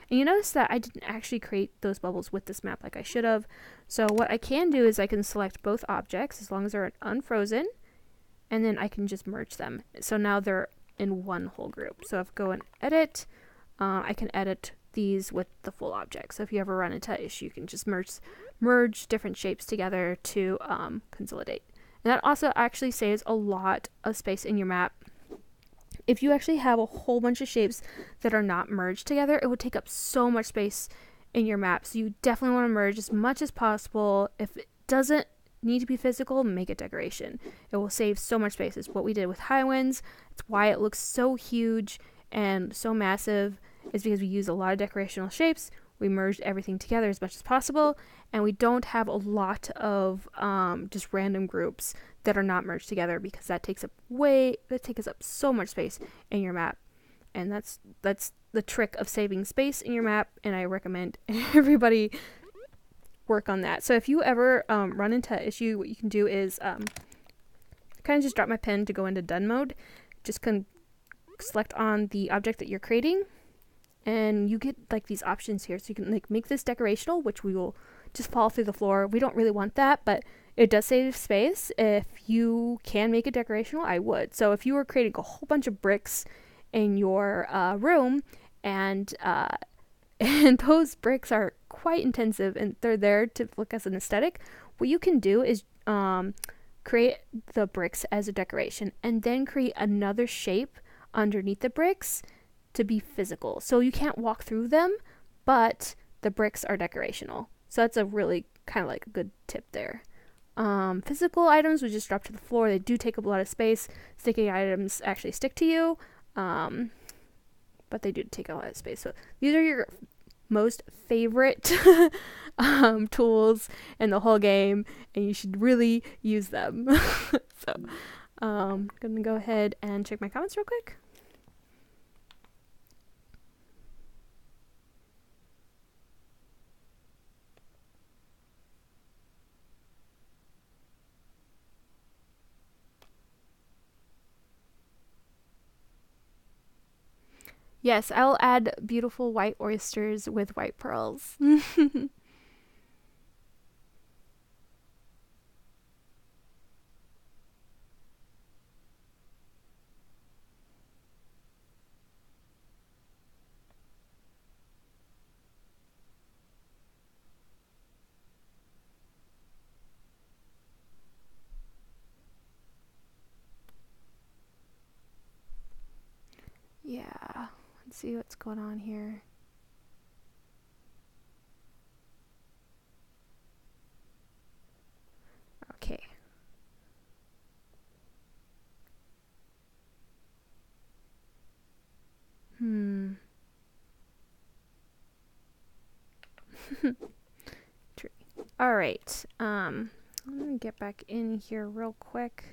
And you notice that I didn't actually create those bubbles with this map like I should have. So what I can do is I can select both objects as long as they're unfrozen, and then I can just merge them. So now they're in one whole group. So if I go and edit, I can edit these with the full object. So if you ever run into an issue, you can just merge different shapes together to consolidate. And that also actually saves a lot of space in your map. If you actually have a whole bunch of shapes that are not merged together, it would take up so much space in your map. So you definitely want to merge as much as possible. If it doesn't need to be physical, make it decoration. It will save so much space. It's what we did with High Winds. It's why it looks so huge and so massive, is because we use a lot of decorational shapes. We merged everything together as much as possible, and we don't have a lot of just random groups that are not merged together, because that takes up so much space in your map. And that's the trick of saving space in your map, and I recommend everybody work on that. So if you ever run into an issue, what you can do is kind of just drop my pen to go into done mode. Just select on the object that you're creating, and you get like these options here. So you can like make this decorational, which we will just fall through the floor. We don't really want that, but it does save space. If you can make it decorational, I would. So if you were creating a whole bunch of bricks in your room, and and those bricks are quite intensive and they're there to look as an aesthetic, what you can do is create the bricks as a decoration and then create another shape underneath the bricks to be physical. So you can't walk through them, but the bricks are decorational. So that's a really kind of like a good tip there. Physical items would just drop to the floor. They do take up a lot of space. Sticky items actually stick to you, but they do take a lot of space. So these are your most favorite tools in the whole game, and you should really use them. So I'm gonna go ahead and check my comments real quick. Yes, I'll add beautiful white oysters with white pearls. Yeah, let's see what's going on here. Okay. Tree. All right. I'm gonna get back in here real quick.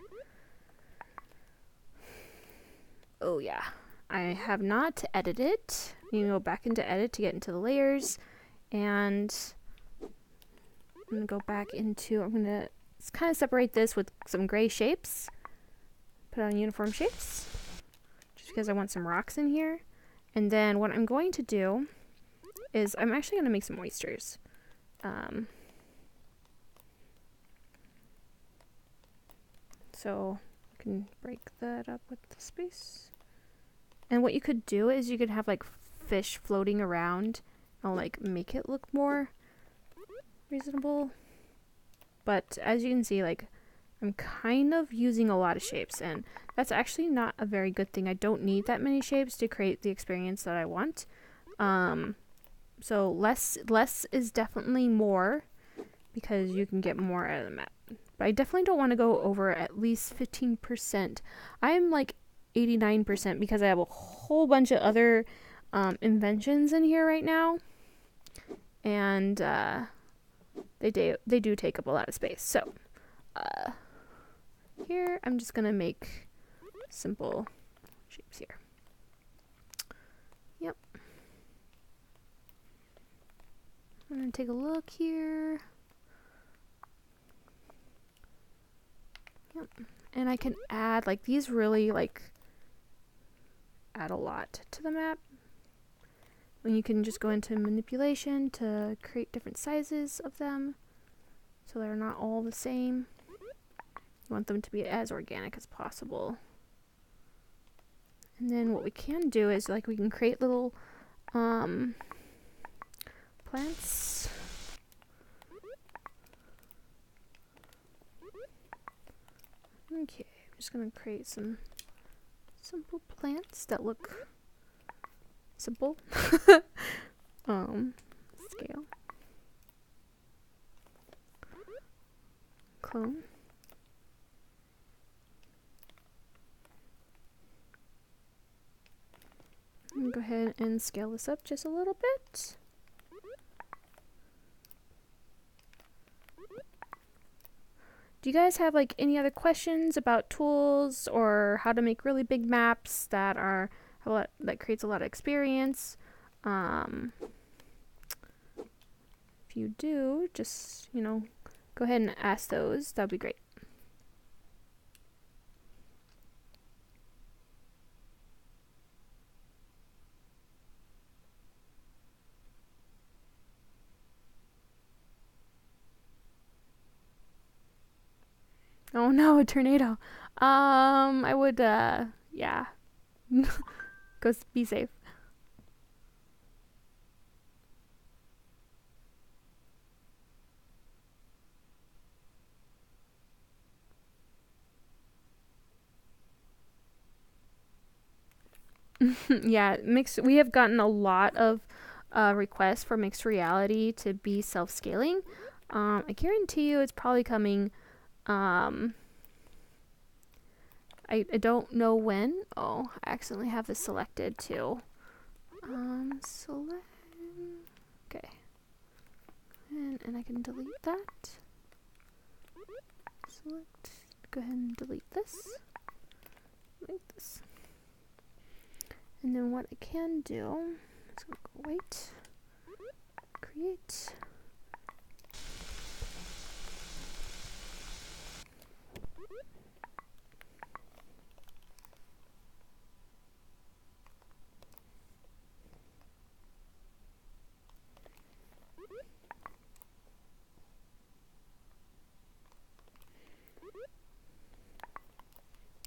Oh yeah, I have not edited. You can go back into edit to get into the layers, and I'm gonna go back into. I'm gonna kind of separate this with some gray shapes. Put on uniform shapes, just because I want some rocks in here. And then what I'm going to do is I'm actually gonna make some oysters. So you can break that up with the space. And what you could do is you could have like fish floating around and like make it look more reasonable. But as you can see, like I'm kind of using a lot of shapes, and that's actually not a very good thing. I don't need that many shapes to create the experience that I want. So less is definitely more, because you can get more out of the map. But I definitely don't want to go over at least 15%. I am like 89% because I have a whole bunch of other inventions in here right now, and they do take up a lot of space. So here I'm just gonna make simple shapes here. Yep. I'm gonna take a look here. Yep. And I can add, like, these really, like, add a lot to the map. And you can just go into manipulation to create different sizes of them, so they're not all the same. You want them to be as organic as possible. And then what we can do is, like, we can create little plants. Okay, I'm just gonna create some simple plants that look simple. Scale. Clone. Go ahead and scale this up just a little bit. Do you guys have like any other questions about tools or how to make really big maps that are that creates a lot of experience? If you do, just, you know, go ahead and ask those. That'd be great. Oh no, a tornado. I would, yeah. Go be safe. Yeah, we have gotten a lot of requests for mixed reality to be self-scaling. I guarantee you it's probably coming. I don't know when. Oh, I accidentally have this selected too. Select. Okay. And I can delete that. Select. Go ahead and delete this. Delete this. And then what I can do is go wait. Create.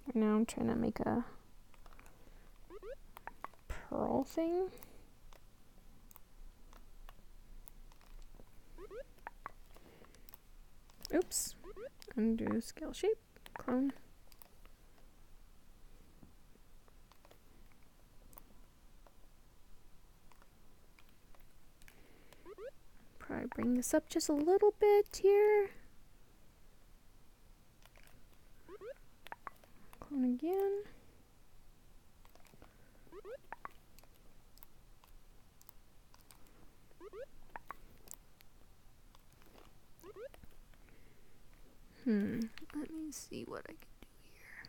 Right now I'm trying to make a pearl thing. Oops. Undo scale shape. Clone. Probably bring this up just a little bit here. Clone again. Let me see what I can do here.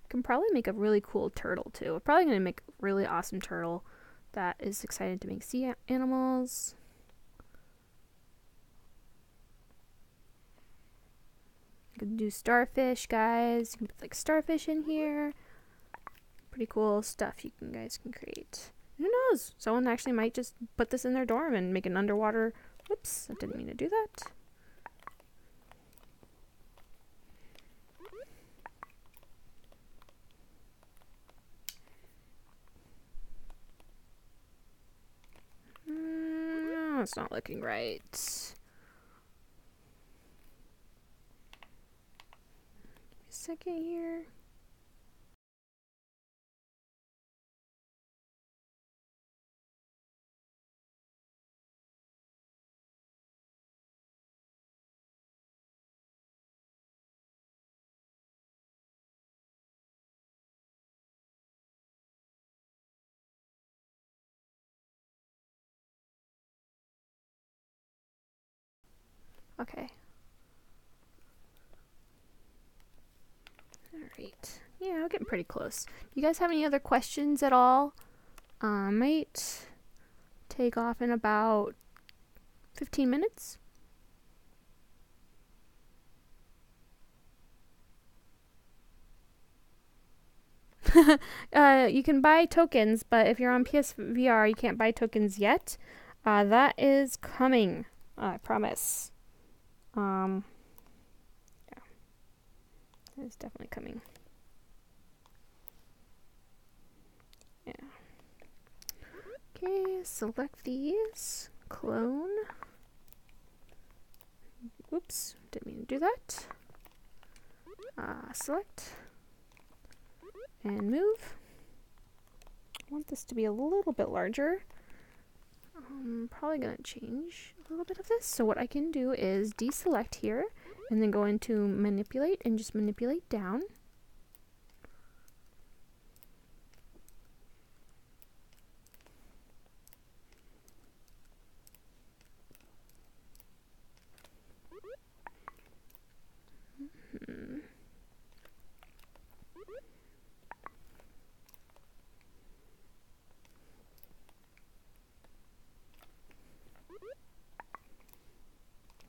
I can probably make a really cool turtle too. I'm probably going to make a really awesome turtle that is excited to make sea animals. You can do starfish, guys. You can put like starfish in here. Pretty cool stuff you guys can create. Who knows? Someone actually might just put this in their dorm and make an underwater. Whoops, I didn't mean to do that. No, it's not looking right. Give me a second here. Okay. Alright. Yeah, we're getting pretty close. You guys have any other questions at all? Might take off in about 15 minutes. You can buy tokens, but if you're on PSVR, you can't buy tokens yet. That is coming. I promise. Yeah. It's definitely coming. Yeah. Okay, select these. Clone. Oops, didn't mean to do that. Select. And move. I want this to be a little bit larger. I'm probably going to change a little bit of this. So what I can do is deselect here and then go into manipulate and just manipulate down.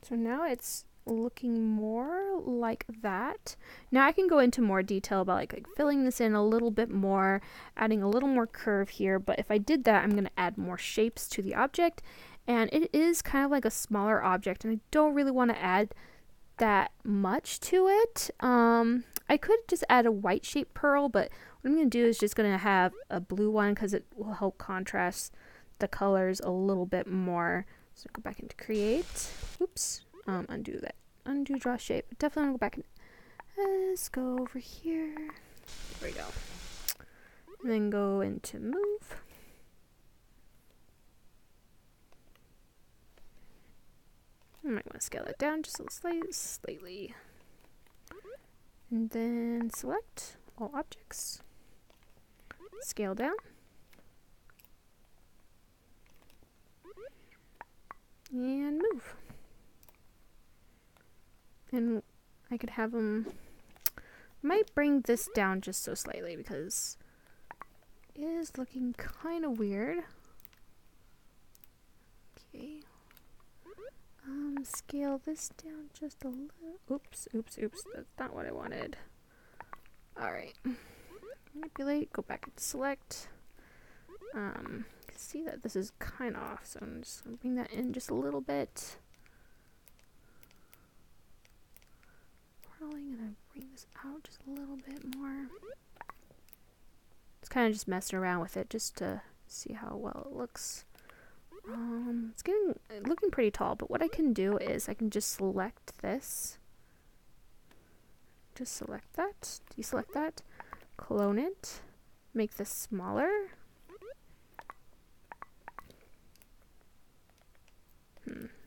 So now it's looking more like that. Now I can go into more detail about like filling this in a little bit more, adding a little more curve here, but if I did that, I'm going to add more shapes to the object, and it is kind of like a smaller object, and I don't really want to add that much to it. I could just add a white shape pearl, but what I'm going to do is just going to have a blue one because it will help contrast the colors a little bit more. So go back into create. Oops. Undo that. Undo draw shape. Definitely go back and let's go over here. There we go. And then go into move. I might want to scale that down just a little slightly. And then select all objects. Scale down. And move. And I could have them, might bring this down just so slightly because it is looking kind of weird. Okay. Scale this down just a little. Oops. That's not what I wanted. Alright. Manipulate, go back and select. See that this is kind of off, so I'm just going to bring that in just a little bit. Probably going to bring this out just a little bit more. It's kind of just messing around with it just to see how well it looks. It's looking pretty tall, but what I can do is I can just select this. Just select that, deselect that, clone it, make this smaller.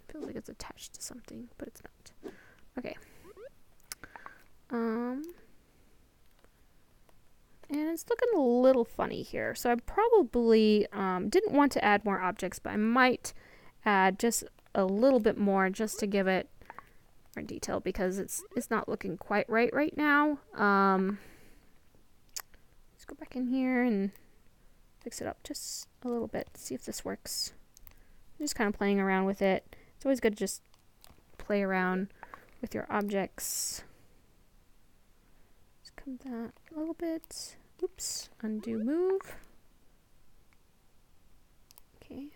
Feels like it's attached to something, but it's not. Okay. And it's looking a little funny here. So I probably didn't want to add more objects, but I might add just a little bit more just to give it more detail because it's not looking quite right now. Let's go back in here and fix it up just a little bit. See if this works. I'm just kind of playing around with it. It's always good to just play around with your objects. Just come that a little bit. Oops, undo move. Okay.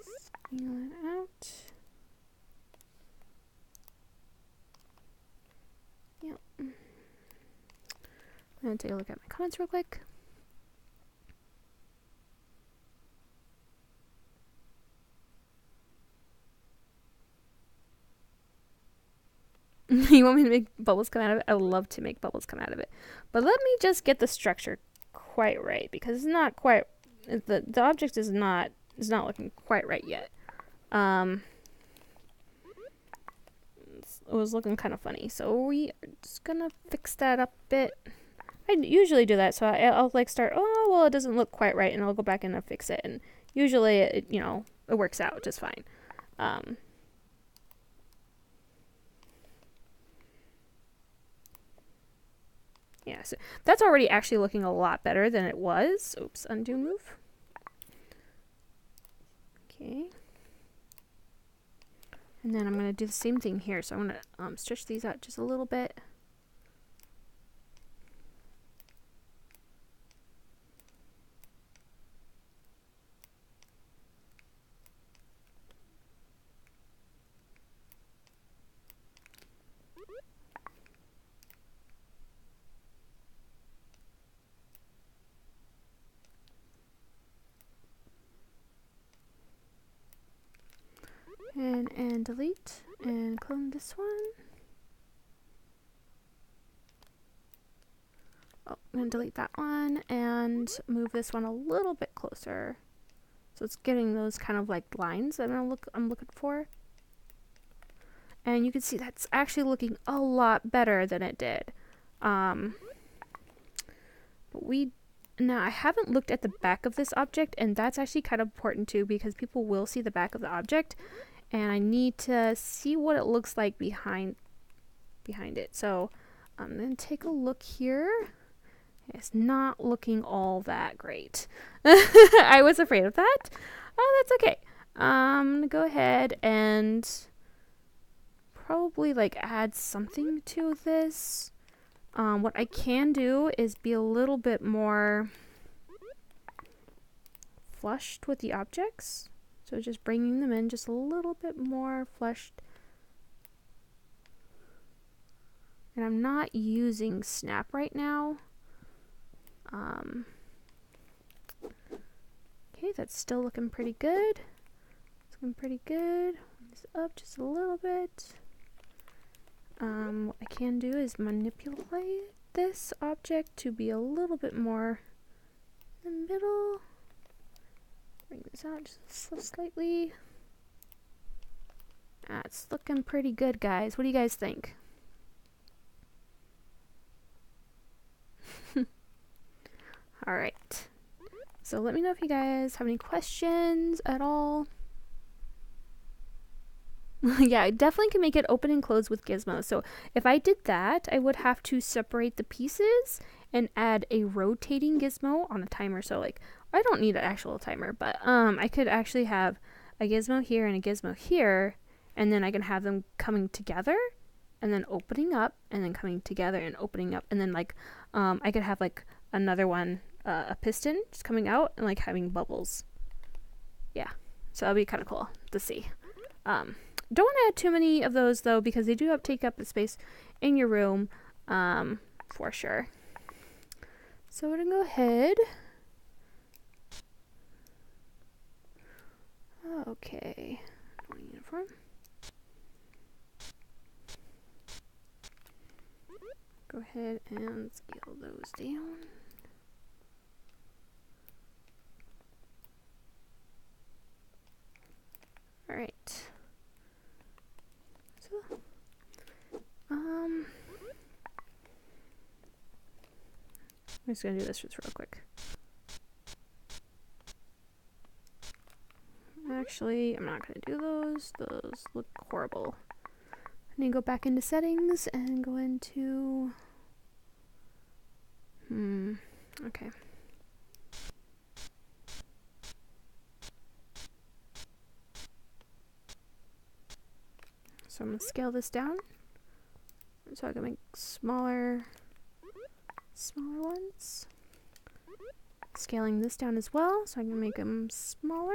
Scale it out. Yep. I'm gonna take a look at my comments real quick. You want me to make bubbles come out of it? I would love to make bubbles come out of it. But let me just get the structure quite right because it's not quite, the object is not looking quite right yet. It was looking kind of funny. So we are just gonna fix that up a bit. I usually do that, so I'll like start, oh, well, it doesn't look quite right, and I'll go back in and fix it. And usually it, it works out just fine. Yeah, so that's already actually looking a lot better than it was. Oops, undo move. Okay. And then I'm going to do the same thing here. So I'm going to stretch these out just a little bit. And delete and clone this one. Oh, I'm going to delete that one and move this one a little bit closer. So it's getting those kind of like lines that I'm looking for. And you can see that's actually looking a lot better than it did. But now I haven't looked at the back of this object, and that's actually kind of important too because people will see the back of the object. And I need to see what it looks like behind it. So I'm going to take a look here. It's not looking all that great. I was afraid of that. Oh, that's okay. I'm going to go ahead and probably like add something to this. What I can do is be a little bit more flushed with the objects. So just bringing them in just a little bit more flushed. And I'm not using snap right now. Okay, that's still looking pretty good. It's looking pretty good. It's up just a little bit. What I can do is manipulate this object to be a little bit more in the middle. Bring this out just so slightly. That's looking pretty good, guys. What do you guys think? Alright. So let me know if you guys have any questions at all. Yeah, I definitely can make it open and close with gizmos. So if I did that, I would have to separate the pieces and add a rotating gizmo on a timer. So like, I don't need an actual timer, but I could actually have a gizmo here and a gizmo here, and then I can have them coming together and then opening up and then coming together and opening up, and then like I could have like another one, a piston just coming out and like having bubbles. Yeah, so that'll be kind of cool to see. Don't add too many of those though, because they do take up the space in your room, for sure. So we're gonna go ahead. Okay, uniform. Go ahead and scale those down. All right. So, I'm just gonna do this just real quick. Actually, I'm not gonna do those. Those look horrible. I need to go back into settings and go into... okay. So I'm gonna scale this down so I can make smaller ones. Scaling this down as well so I can make them smaller.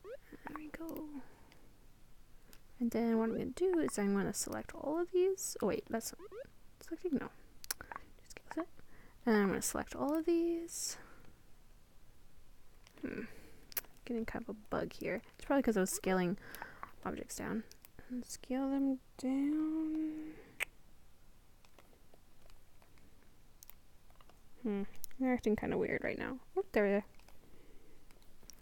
There we go. And then what I'm going to do is I'm going to select all of these. Oh wait, that's not selecting? No. Just scale it. And I'm going to select all of these. Getting kind of a bug here. It's probably because I was scaling objects down. And scale them down. They're acting kind of weird right now. Oh, there they are.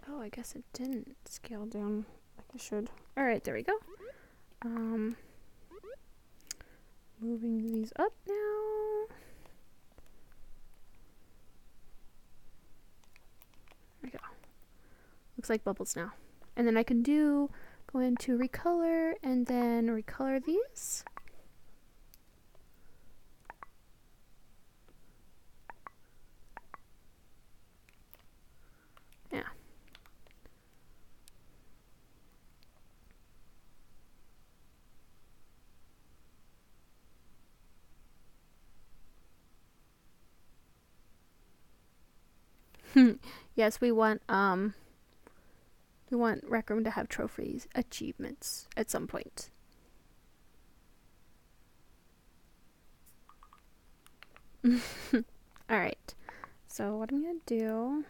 Oh, I guess it didn't scale down like it should. Alright, there we go. Moving these up now. There we go. Looks like bubbles now. And then I can go into recolor and then recolor these. Yeah. Yes, we want Rec Room to have trophies, achievements at some point. Alright, so what I'm gonna do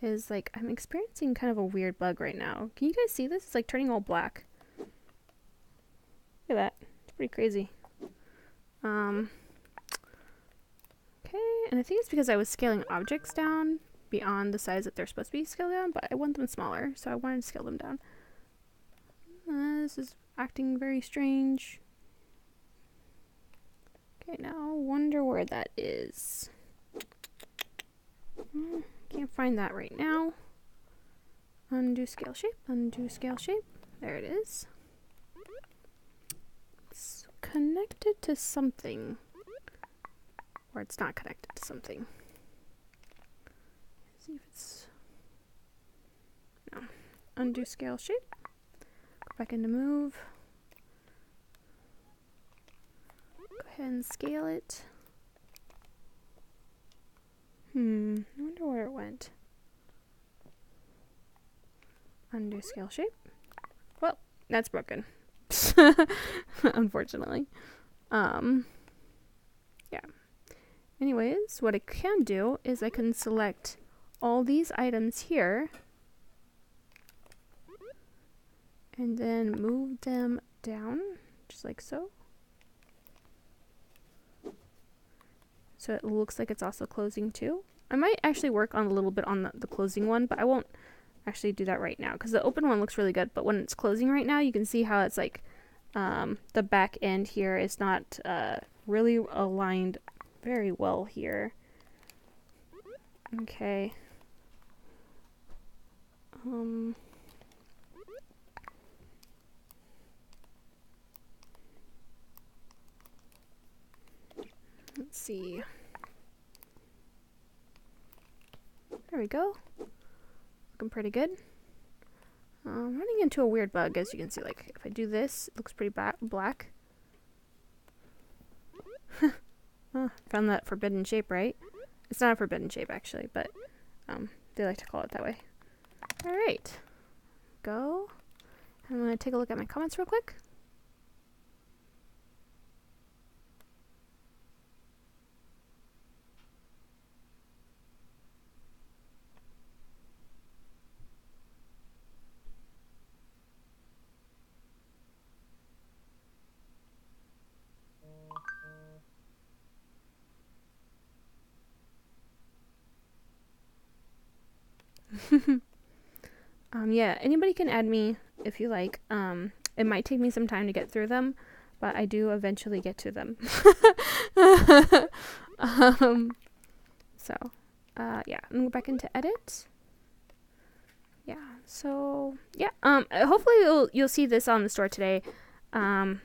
is, like, I'm experiencing kind of a weird bug right now. Can you guys see this? It's like turning all black. Look at that. It's pretty crazy. Okay, and I think it's because I was scaling objects down beyond the size that they're supposed to be scaled down, but I want them smaller, so I wanted to scale them down. This is acting very strange. Okay, now wonder where that is. Can't find that right now. Undo scale shape, undo scale shape. There it is. It's connected to something. Or it's not connected to something. Let's see if it's... No. Undo scale shape. back into move. Go ahead and scale it. I wonder where it went. Undo scale shape. Well, that's broken. Unfortunately. Yeah. Anyways, what I can do is I can select all these items here and then move them down, just like so. So it looks like it's also closing too. I might actually work on a little bit on the closing one, but I won't actually do that right now because the open one looks really good, but when it's closing right now, you can see how it's like the back end here is not really aligned very well here. Okay. Let's see. There we go. Looking pretty good. I'm running into a weird bug, as you can see. Like, if I do this, it looks pretty black. Found that forbidden shape, right? It's not a forbidden shape, actually, but they like to call it that way. Alright. Go. I'm going to take a look at my comments real quick. Yeah, anybody can add me if you like. It might take me some time to get through them, but I do eventually get to them. Yeah, I'm gonna go back into edit. Yeah, so yeah, hopefully you'll see this on the store today. I'll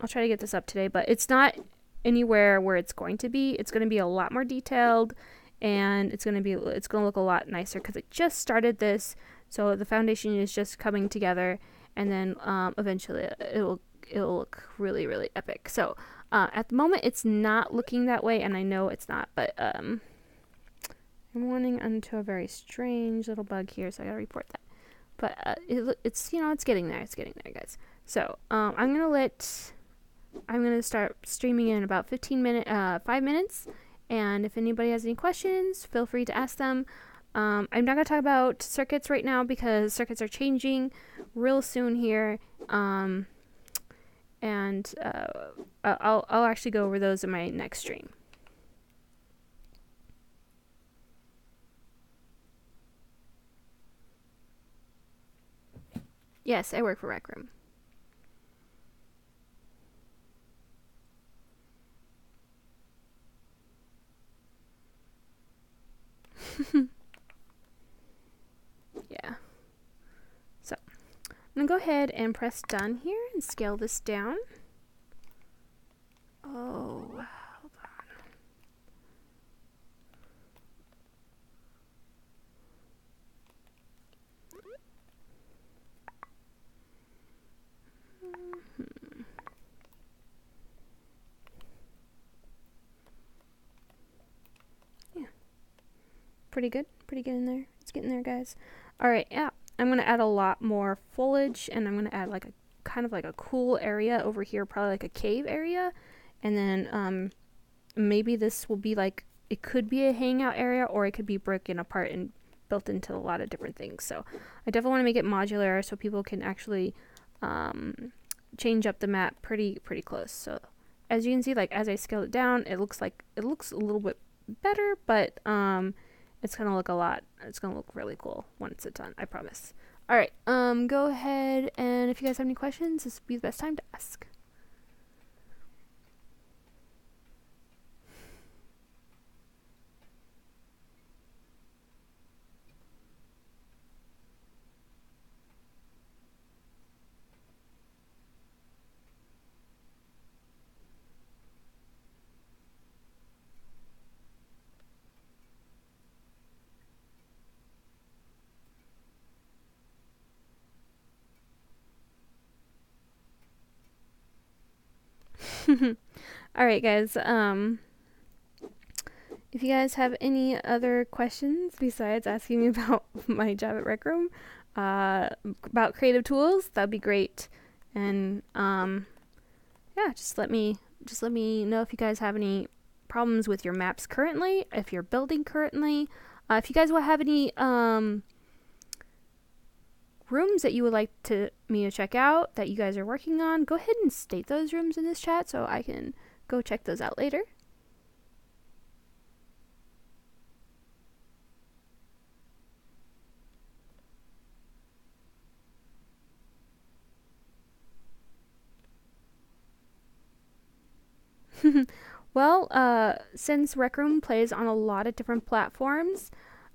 try to get this up today, but it's not anywhere where it's going to be. It's going to be a lot more detailed, and it's going to look a lot nicer because it just started this. So the foundation is just coming together, and then eventually it'll look really, really epic. So at the moment it's not looking that way, and I know it's not, but I'm running into a very strange little bug here, so I gotta report that. But it's it's getting there. It's getting there, guys. So I'm gonna start streaming in about 5 minutes, and if anybody has any questions, feel free to ask them. I'm not going to talk about circuits right now because circuits are changing real soon here. And I'll actually go over those in my next stream. Yes, I work for Rec Room. Yeah. So, I'm going to go ahead and press done here and scale this down. Oh, hold on. Yeah. Pretty good in there. It's getting there, guys. Alright, yeah. I'm going to add a lot more foliage, and I'm going to add like a kind of like a cool area over here, probably like a cave area. And then maybe this will be like, it could be a hangout area, or it could be broken apart and built into a lot of different things. So I definitely want to make it modular so people can actually change up the map pretty close. So as you can see, like as I scale it down, it looks a little bit better, but it's gonna look really cool when it's done, I promise. Alright, go ahead, and if you guys have any questions, this would be the best time to ask. Alright, guys. If you guys have any other questions besides asking me about my job at Rec Room, about creative tools, that'd be great. And yeah, just let me know if you guys have any problems with your maps currently, if you're building currently, if you guys will have any rooms that you would like me to check out that you guys are working on. Go ahead and state those rooms in this chat so I can go check those out later. Well, since Rec Room plays on a lot of different platforms,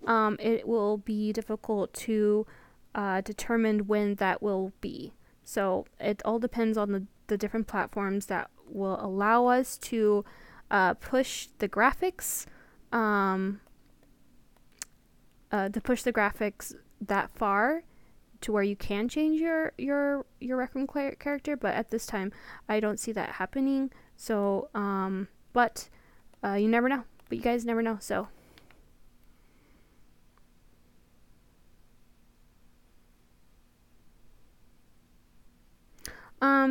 it will be difficult to determine when that will be. So it all depends on the different platforms that will allow us to push the graphics, that far to where you can change your Rec Room character. But at this time, I don't see that happening. So, but you never know. But you guys never know. So.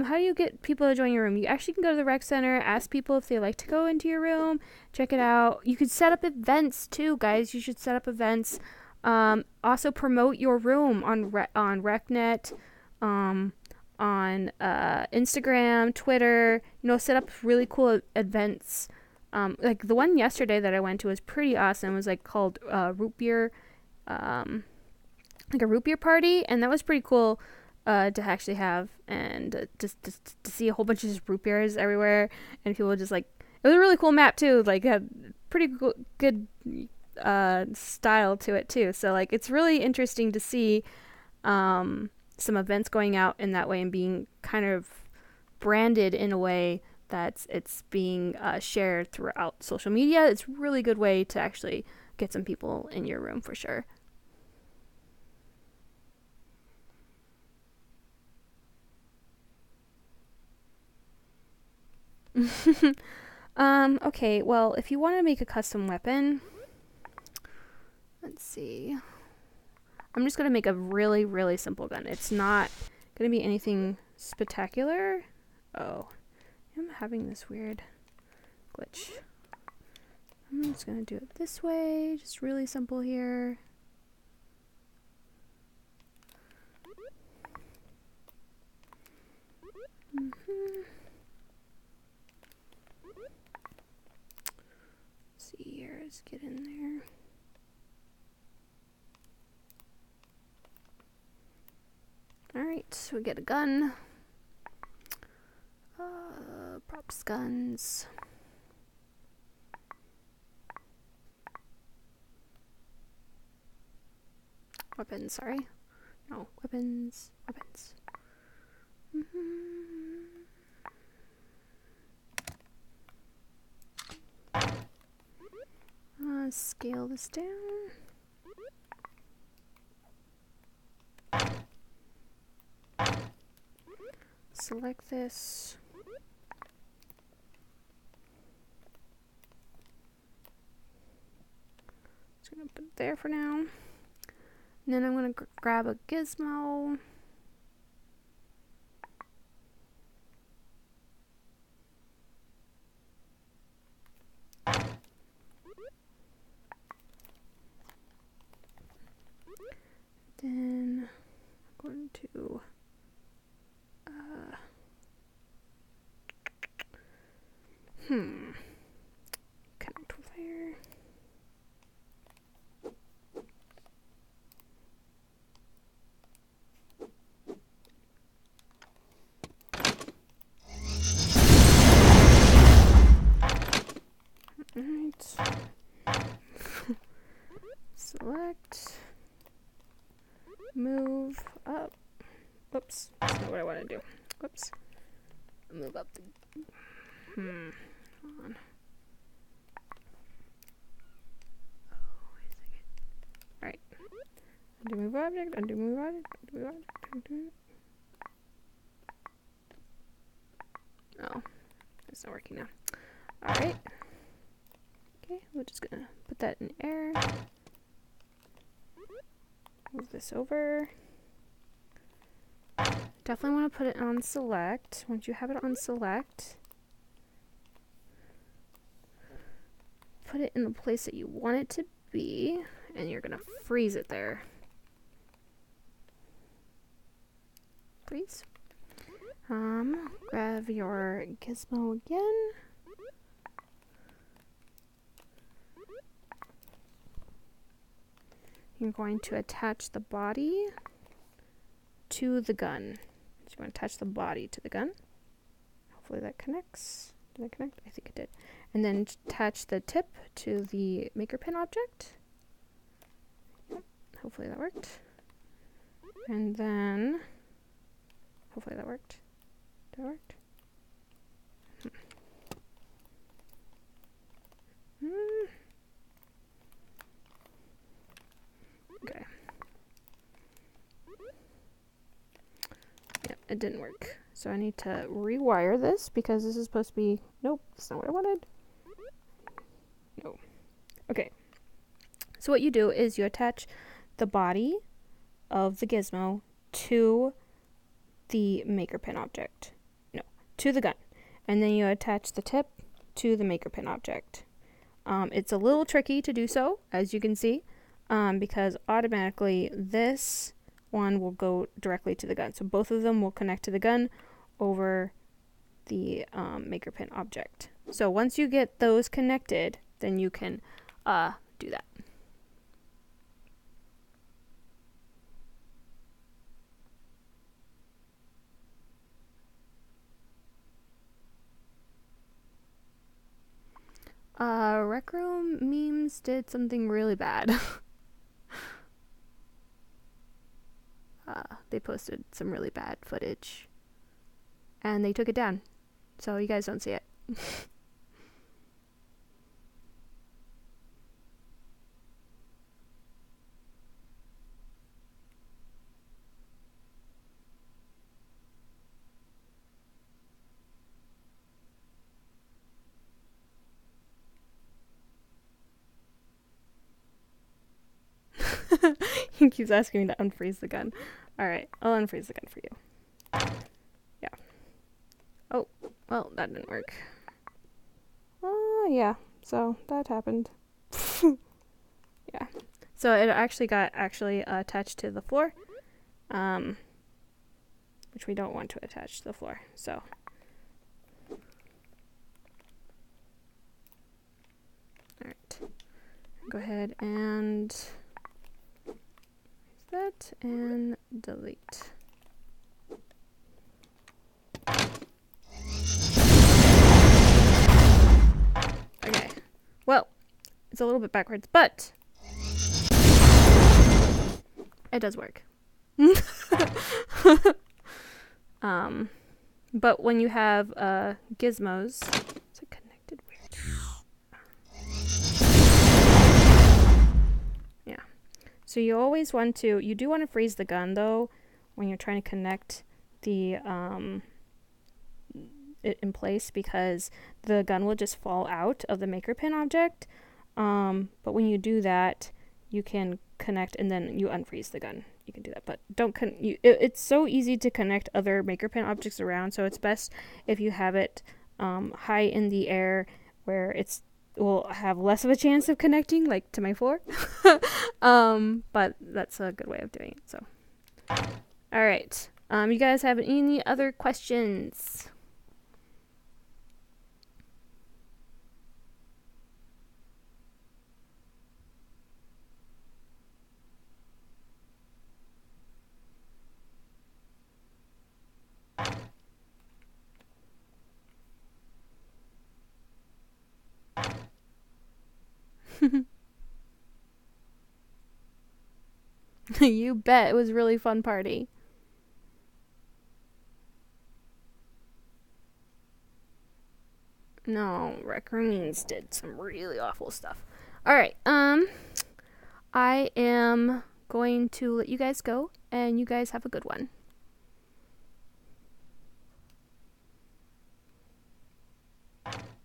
How do you get people to join your room? You actually can go to the rec center, ask people if they like to go into your room, check it out. You could set up events too, guys. You should set up events. Also promote your room on RecNet, on Instagram, Twitter. You know, set up really cool events. Like the one yesterday that I went to was pretty awesome. It was like called root beer, like a root beer party, and that was pretty cool. To actually have, and just to see a whole bunch of just root beers everywhere, and people just like, it was a really cool map too, like had pretty good style to it too. So like it's really interesting to see some events going out in that way and being kind of branded in a way that it's being shared throughout social media. It's a really good way to actually get some people in your room for sure. Okay, well, if you want to make a custom weapon, let's see. I'm just going to make a really, really simple gun. It's not going to be anything spectacular. Oh, I'm having this weird glitch. I'm just going to do it this way, just really simple here. See here, let's get in there. Alright, so we get a gun. Props, guns. Weapons, sorry. No, weapons. Scale this down. Select this. Just gonna put it there for now. And then I'm gonna grab a gizmo. Then I'm going to connect with here. Alright. Select. Move up. Whoops. That's not what I want to do. Whoops. Move up the... Hold on. Oh, wait a second. Alright. Undo move object, undo move object, undo move object, undo. Oh. it's not working now. Alright. Okay, we're just gonna put that in air. Move this over. Definitely want to put it on select. Once you have it on select, put it in the place that you want it to be, and you're gonna freeze it there. Freeze. Grab your gizmo again. You're going to attach the body to the gun. So you want to attach the body to the gun. Hopefully that connects. Did it connect? I think it did. And then attach the tip to the maker pin object. Yep. Hopefully that worked. And then, hopefully that worked. That worked? Okay. Yep, it didn't work. So I need to rewire this because this is supposed to be... Nope, that's not what I wanted. No. Okay. So what you do is you attach the body of the gizmo to the maker pin object. No, to the gun. And then you attach the tip to the maker pin object. It's a little tricky to do so, as you can see, because automatically this one will go directly to the gun. So both of them will connect to the gun over the maker pin object. So once you get those connected, then you can do that. Rec Room memes did something really bad. They posted some really bad footage. And they took it down. So you guys don't see it. He keeps asking me to unfreeze the gun. Alright, I'll unfreeze the gun for you. Yeah. Oh, well, that didn't work. Yeah, so that happened. Yeah. So it actually got attached to the floor, which we don't want to attach to the floor, so. Alright. Go ahead and that and delete. Okay, well, it's a little bit backwards, but it does work. But when you have gizmos, is it connected weird? Yeah. So you always want to, you do want to freeze the gun though when you're trying to connect the it in place, because the gun will just fall out of the maker pin object. But when you do that, you can connect and then you unfreeze the gun. You can do that, but don't it's so easy to connect other maker pin objects around, so it's best if you have it high in the air where will have less of a chance of connecting, like to my floor. But that's a good way of doing it. So, all right. You guys have any other questions? You bet. It was a really fun party. No, raccoons did some really awful stuff. Alright, I am going to let you guys go, and you guys have a good one.